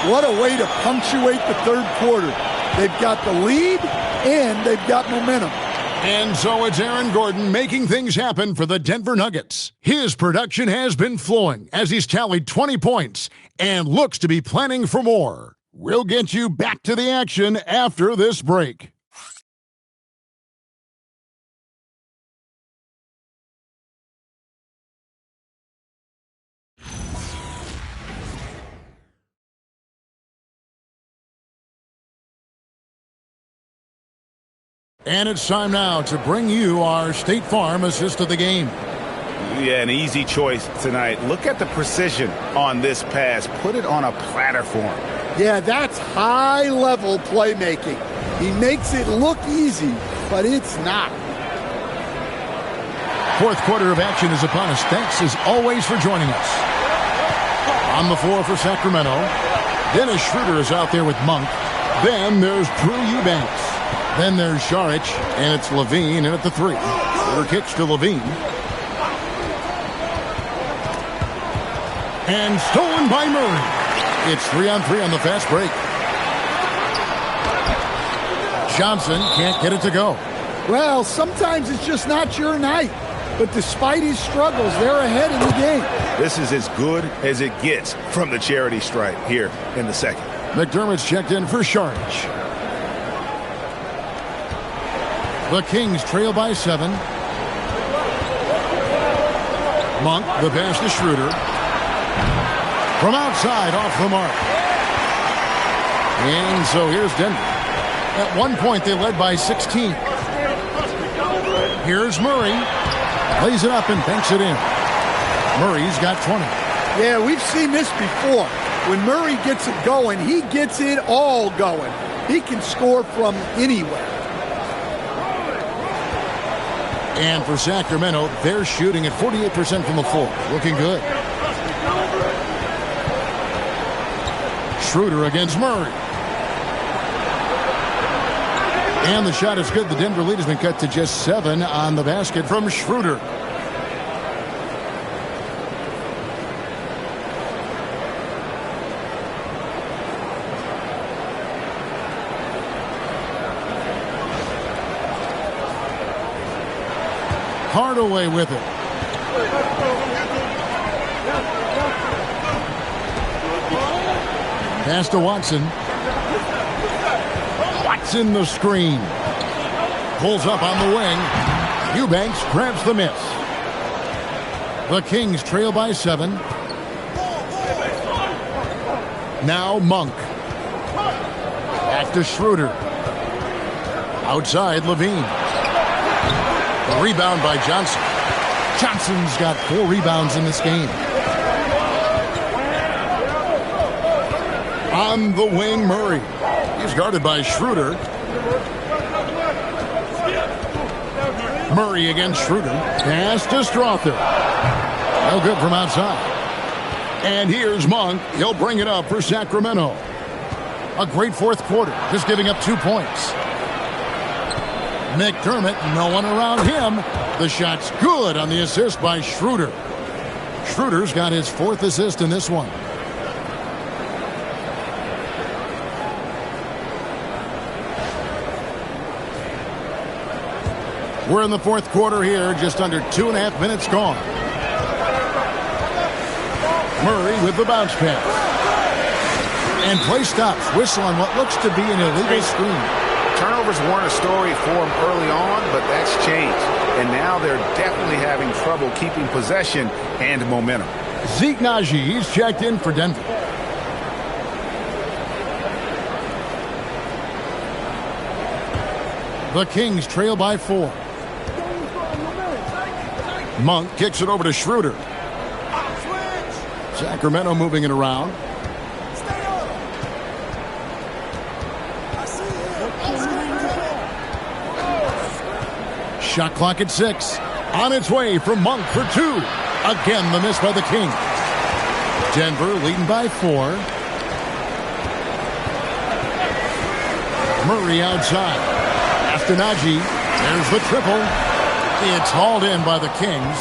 Speaker 3: What a way to punctuate the third quarter. They've got the lead and they've got momentum.
Speaker 1: And so it's Aaron Gordon making things happen for the Denver Nuggets. His production has been flowing as he's tallied 20 points and looks to be planning for more. We'll get you back to the action after this break. And it's time now to bring you our State Farm assist of the game.
Speaker 2: Yeah, an easy choice tonight. Look at the precision on this pass. Put it on a platter for him.
Speaker 3: Yeah, that's high-level playmaking. He makes it look easy, but it's not.
Speaker 1: Fourth quarter of action is upon us. Thanks, as always, for joining us. On the floor for Sacramento, Dennis Schroeder is out there with Monk. Then there's Drew Eubanks. Then there's Šarić, and it's Levine in at the 3. Schroeder kicks to Levine. And stolen by Murray. It's 3-on-3 on the fast break. Johnson can't get it to go.
Speaker 3: Well, sometimes it's just not your night. but despite his struggles, they're ahead in the game.
Speaker 2: This is as good as it gets from the charity stripe here in the second.
Speaker 1: McDermott's checked in for Sharge. The Kings trail by 7. Monk, the pass to Schroeder. From outside, off the mark. And so here's Denver. At one point, they led by 16. Here's Murray. Lays it up and banks it in. Murray's got 20.
Speaker 3: Yeah, we've seen this before. When Murray gets it going, he gets it all going. He can score from anywhere.
Speaker 1: And for Sacramento, they're shooting at 48% from the floor. Looking good. Schroeder against Murray. And the shot is good. The Denver lead has been cut to just 7 on the basket from Schroeder. Hardaway with it. Pass to Watson. Watson the screen. Pulls up on the wing. Eubanks grabs the miss. The Kings trail by 7. Now Monk. Back to Schroeder. Outside Levine. The rebound by Johnson. Johnson's got 4 rebounds in this game. On the wing, Murray. He's guarded by Schroeder. Murray against Schroeder. Pass to Strother. No good from outside. And here's Monk. He'll bring it up for Sacramento. A great fourth quarter. Just giving up 2 points. McDermott, no one around him. The shot's good on the assist by Schroeder. Schroeder's got his 4th assist in this one. We're in the fourth quarter here, just under 2.5 minutes gone. Murray with the bounce pass. And play stops. Whistle on what looks to be an illegal screen.
Speaker 2: Turnovers weren't a story for him early on, but that's changed. And now they're definitely having trouble keeping possession and momentum.
Speaker 1: Zeke Naji, he's checked in for Denver. The Kings trail by 4. Monk kicks it over to Schroeder. Sacramento moving it around. Shot clock at 6. On its way from Monk for 2. Again, the miss by the Kings. Denver leading by 4. Murray outside. After Naji, there's the triple. It's hauled in by the Kings.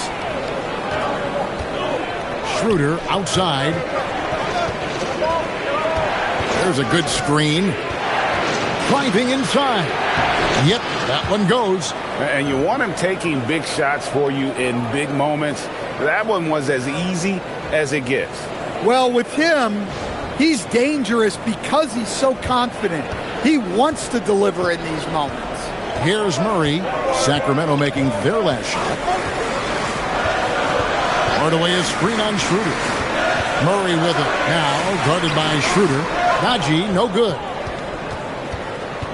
Speaker 1: Schroeder outside. There's a good screen. Driving inside. Yep, that one goes.
Speaker 2: And you want him taking big shots for you in big moments. That one was as easy as it gets.
Speaker 3: Well, with him, he's dangerous because he's so confident. He wants to deliver in these moments.
Speaker 1: Here's Murray. Sacramento making their last shot. Hardaway a screen on Schroeder. Murray with it. Now guarded by Schroeder. Naji, no good.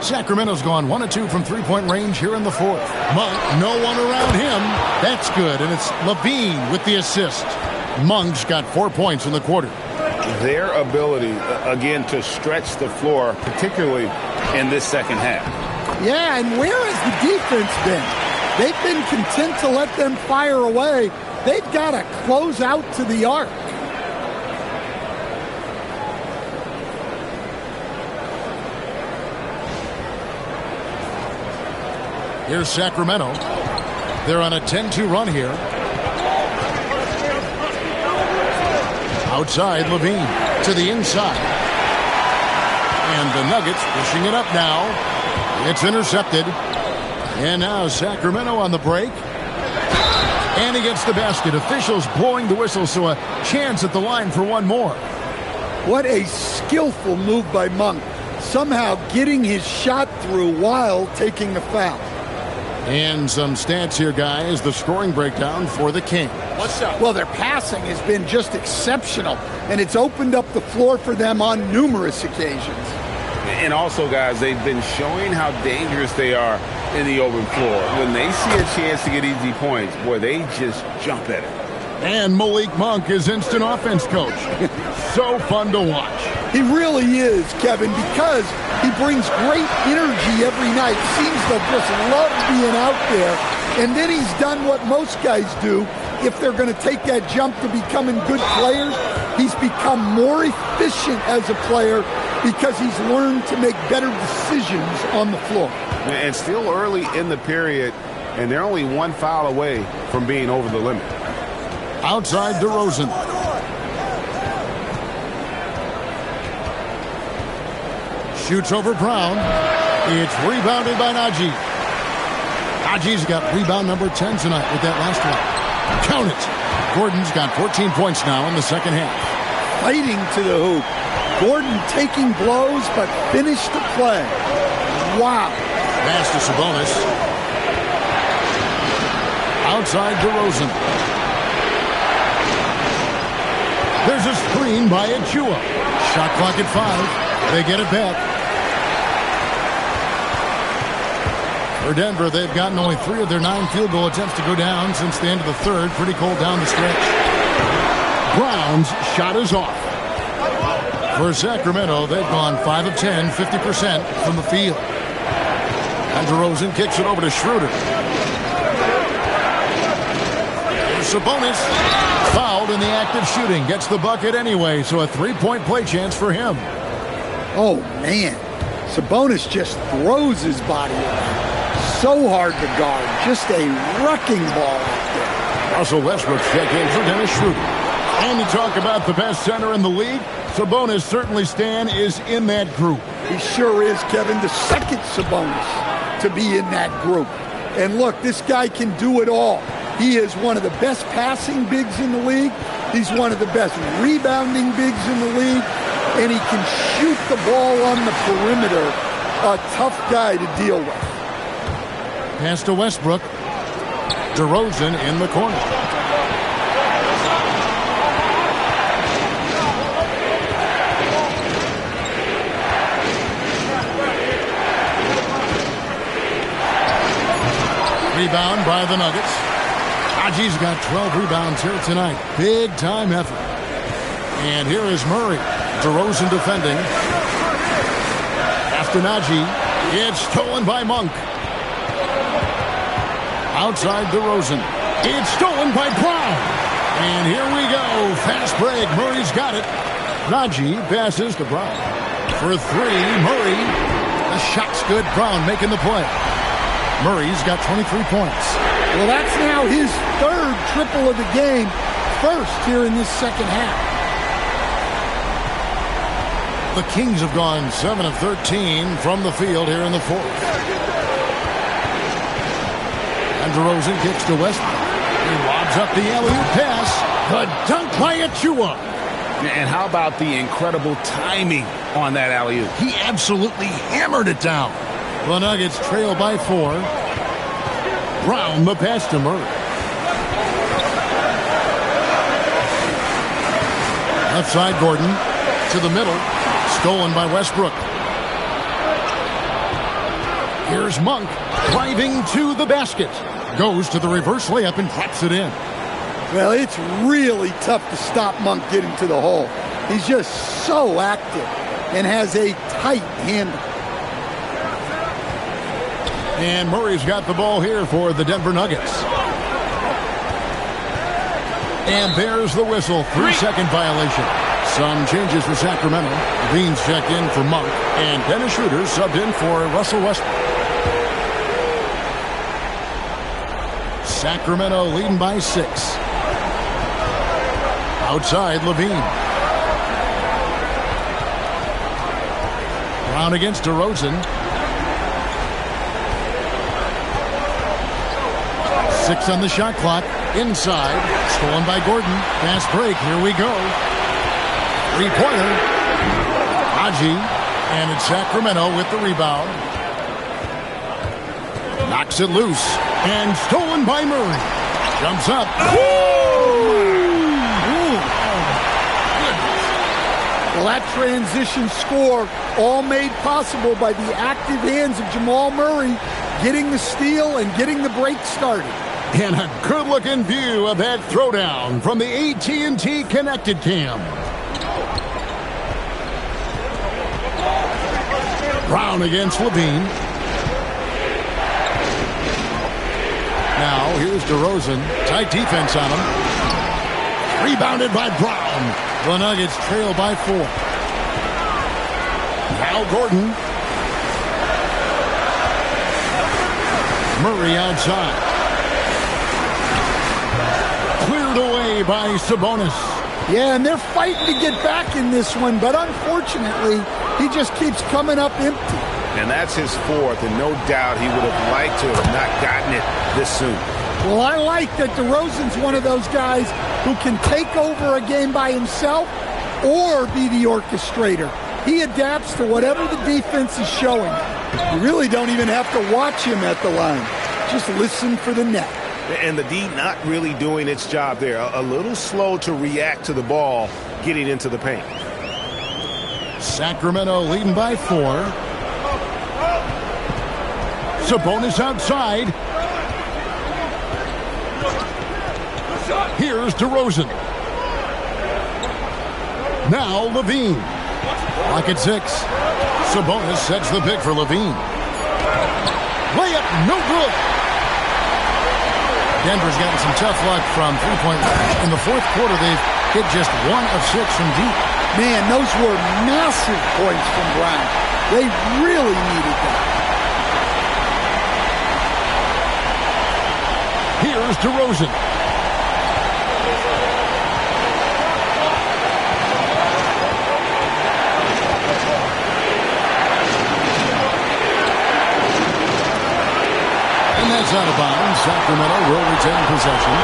Speaker 1: Sacramento's gone 1 of 2 from three-point range here in the fourth. Monk, no one around him. That's good, and it's Levine with the assist. Monk's got 4 points in the quarter.
Speaker 2: Their ability, again, to stretch the floor, particularly in this second half.
Speaker 3: Yeah, and where has the defense been? They've been content to let them fire away. They've got to close out to the arc.
Speaker 1: Here's Sacramento. They're on a 10-2 run here. Outside, Levine to the inside. And the Nuggets pushing it up now. It's intercepted. And now Sacramento on the break. And he gets the basket. Officials blowing the whistle, so a chance at the line for one more.
Speaker 3: What a skillful move by Monk. Somehow getting his shot through while taking the foul.
Speaker 1: And some stats here, guys. The scoring breakdown for the Kings.
Speaker 6: What's up?
Speaker 3: Well, their passing has been just exceptional, and it's opened up the floor for them on numerous occasions.
Speaker 2: And also, guys, they've been showing how dangerous they are in the open floor. When they see a chance to get easy points, boy, they just jump at it.
Speaker 1: And Malik Monk is instant offense coach. So fun to watch.
Speaker 3: He really is, Kevin, because he brings great energy every night. Seems to just love being out there. And then he's done what most guys do. If they're going to take that jump to becoming good players, he's become more efficient as a player because he's learned to make better decisions on the floor.
Speaker 2: And still early in the period, and they're only one foul away from being over the limit.
Speaker 1: Outside DeRozan. Shoots over Brown. It's rebounded by Najee. Najee's got rebound number 10 tonight with that last one. Count it. Gordon's got 14 points now in the second half.
Speaker 3: Fighting to the hoop. Gordon taking blows, but finished the play. Wow.
Speaker 1: Pass to Sabonis. Outside DeRozan. There's a screen by Achua. Shot clock at 5. They get it back. For Denver, they've gotten only 3 of their 9 field goal attempts to go down since the end of the third. Pretty cold down the stretch. Brown's shot is off. For Sacramento, they've gone 5 of 10, 50% from the field. And DeRozan kicks it over to Schroeder. Sabonis fouled in the act of shooting. Gets the bucket anyway, so a 3-point play chance for him.
Speaker 3: Oh, man. Sabonis just throws his body around. So hard to guard. Just a wrecking ball out there.
Speaker 1: Russell Westbrook check in for Dennis Schroeder. And you talk about the best center in the league. Sabonis, certainly Stan, is in that group.
Speaker 3: He sure is, Kevin. The second Sabonis to be in that group. And look, this guy can do it all. He is one of the best passing bigs in the league. He's one of the best rebounding bigs in the league. And he can shoot the ball on the perimeter. A tough guy to deal with.
Speaker 1: Pass to Westbrook. DeRozan in the corner. Rebound by the Nuggets. Najee's got 12 rebounds here tonight. Big time effort. And here is Murray. DeRozan defending. After Najee. It's stolen by Monk. Outside DeRozan. It's stolen by Brown. And here we go. Fast break. Murray's got it. Najee passes to Brown. For 3, Murray. The shot's good. Brown making the play. Murray's got 23 points.
Speaker 3: Well, that's now his 3rd triple of the game. First here in this second half.
Speaker 1: The Kings have gone 7 of 13 from the field here in the 4th. And DeRozan kicks to Westbrook. He lobs up the alley-oop pass. The dunk by Achua.
Speaker 2: And how about the incredible timing on that alley-oop?
Speaker 1: He absolutely hammered it down. The Nuggets trail by 4. Brown the pass to Murray. Left side Gordon to the middle. Stolen by Westbrook. Here's Monk driving to the basket. Goes to the reverse layup and taps it in.
Speaker 3: Well, it's really tough to stop Monk getting to the hole. He's just so active and has a tight handle.
Speaker 1: And Murray's got the ball here for the Denver Nuggets. And there's the whistle. 3-second violation. Some changes for Sacramento. Leans checked in for Monk. And Dennis Schroeder subbed in for Russell Westbrook. Sacramento leading by 6. Outside Levine. Brown against DeRozan. 6 on the shot clock. Inside. Stolen by Gordon. Fast break. Here we go. Three-pointer. Haji. And it's Sacramento with the rebound. Knocks it loose. And stolen by Murray. Jumps up.
Speaker 3: Well, that transition score all made possible by the active hands of Jamal Murray getting the steal and getting the break started.
Speaker 1: And a good-looking view of that throwdown from the AT&T Connected Cam. Brown against Levine. Now, here's DeRozan. Tight defense on him. Rebounded by Brown. The Nuggets trail by 4. Now Gordon. Murray outside. Cleared away by Sabonis.
Speaker 3: Yeah, and they're fighting to get back in this one, but unfortunately, he just keeps coming up empty.
Speaker 2: And that's his 4th, and no doubt he would have liked to have not gotten it this soon.
Speaker 3: Well, I like that DeRozan's one of those guys who can take over a game by himself or be the orchestrator. He adapts to whatever the defense is showing. You really don't even have to watch him at the line. Just listen for the net.
Speaker 2: And the D not really doing its job there. A little slow to react to the ball getting into the paint.
Speaker 1: Sacramento leading by 4. Sabonis outside. Here's DeRozan. Now Levine. Lock at 6. Sabonis sets the pick for Levine. Layup, no good. Denver's gotten some tough luck from three-point range. In the fourth quarter, they've hit just 1 of 6 from deep.
Speaker 3: Man, those were massive points from Brown. They really needed that.
Speaker 1: Here's DeRozan. And that's out of bounds. Sacramento will retain possession.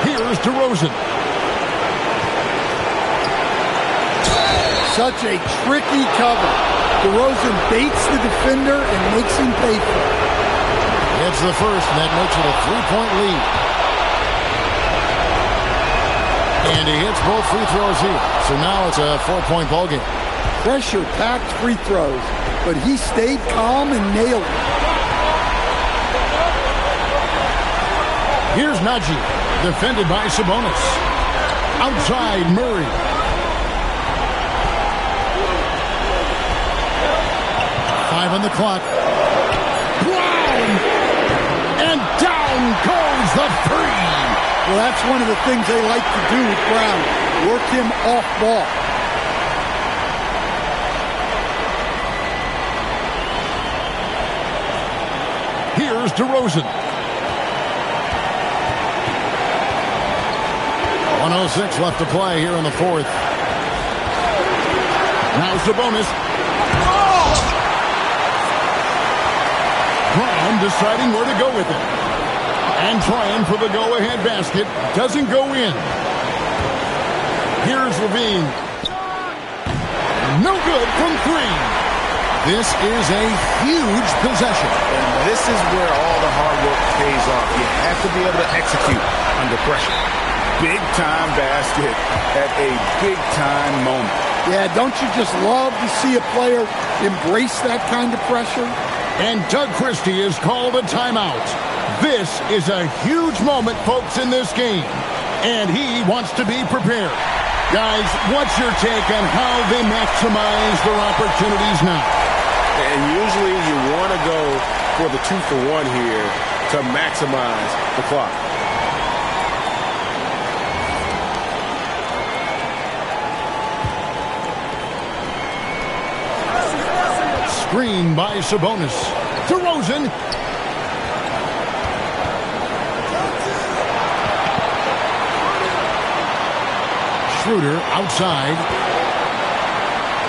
Speaker 1: Here's DeRozan.
Speaker 3: Such a tricky cover. DeRozan baits the defender and makes him pay for it.
Speaker 1: It's the first, and that makes it a 3-point lead. And he hits both free throws here. So now it's a 4-point ball game.
Speaker 3: Pressure-packed free throws, but he stayed calm and nailed it.
Speaker 1: Here's Najee, defended by Sabonis. Outside Murray. On the clock. Brown! And down goes the 3.
Speaker 3: Well, that's one of the things they like to do with Brown. Work him off ball.
Speaker 1: Here's DeRozan. 1:06 left to play here in the fourth. Now Sabonis. Brown deciding where to go with it. And trying for the go-ahead basket. Doesn't go in. Here's Levine. No good from 3. This is a huge possession.
Speaker 2: And this is where all the hard work pays off. You have to be able to execute under pressure. Big-time basket at a big-time moment.
Speaker 3: Yeah, don't you just love to see a player embrace that kind of pressure?
Speaker 1: And Doug Christie is called a timeout. This is a huge moment, folks, in this game. And he wants to be prepared. Guys, what's your take on how they maximize their opportunities now?
Speaker 7: And usually you want to go for the 2-for-1 here to maximize the clock.
Speaker 1: Screen by Sabonis. DeRozan. Schroeder outside.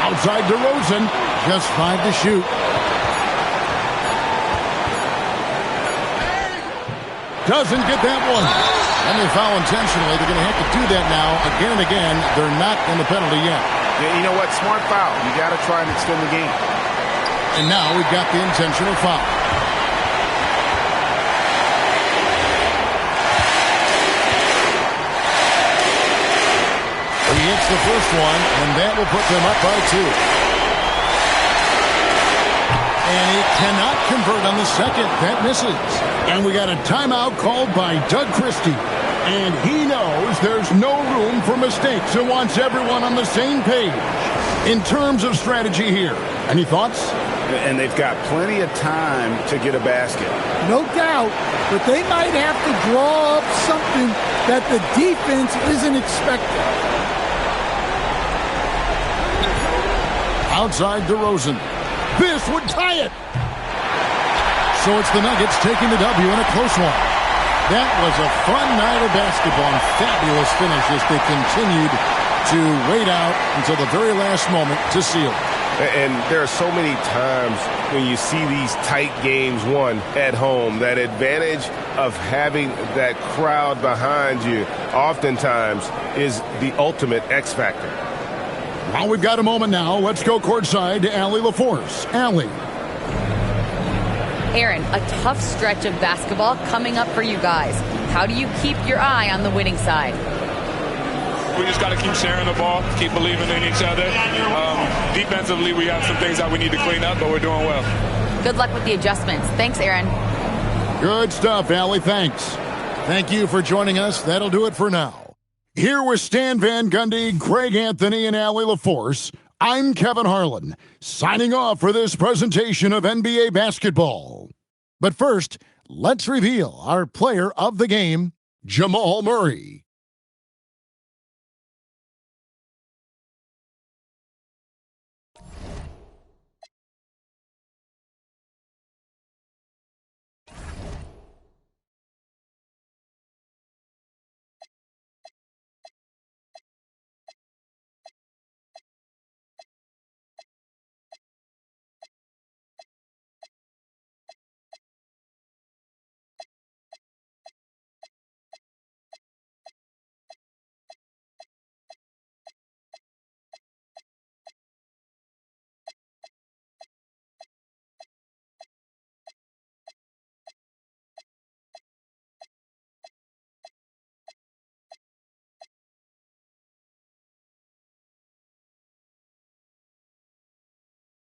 Speaker 1: Outside DeRozan. Just 5 to shoot. Doesn't get that one. And they foul intentionally. They're going to have to do that now again and again. They're not in the penalty yet.
Speaker 2: Yeah, you know what? Smart foul. You got to try and extend the game.
Speaker 1: And now we've got the intentional foul. He hits the first one, and that will put them up by 2. And he cannot convert on the second. That misses. And we got a timeout called by Doug Christie. And he knows there's no room for mistakes and wants everyone on the same page in terms of strategy here. Any thoughts?
Speaker 2: And they've got plenty of time to get a basket.
Speaker 3: No doubt, but they might have to draw up something that the defense isn't expecting.
Speaker 1: Outside DeRozan. This would tie it. So it's the Nuggets taking the W in a close one. That was a fun night of basketball and fabulous finish as they continued to wait out until the very last moment to seal it.
Speaker 7: And there are so many times when you see these tight games won at home, that advantage of having that crowd behind you oftentimes is the ultimate X factor.
Speaker 1: Well, we've got a moment now. Let's go courtside to Allie LaForce. Allie.
Speaker 5: Aaron, a tough stretch of basketball coming up for you guys. How do you keep your eye on the winning side?
Speaker 6: We just got to keep sharing the ball, keep believing in each other. Defensively, we have some things that we need to clean up, but we're doing well.
Speaker 5: Good luck with the adjustments. Thanks, Aaron.
Speaker 1: Good stuff, Allie. Thanks. Thank you for joining us. That'll do it for now. Here with Stan Van Gundy, Greg Anthony, and Allie LaForce, I'm Kevin Harlan, signing off for this presentation of NBA basketball. But first, let's reveal our player of the game, Jamal Murray.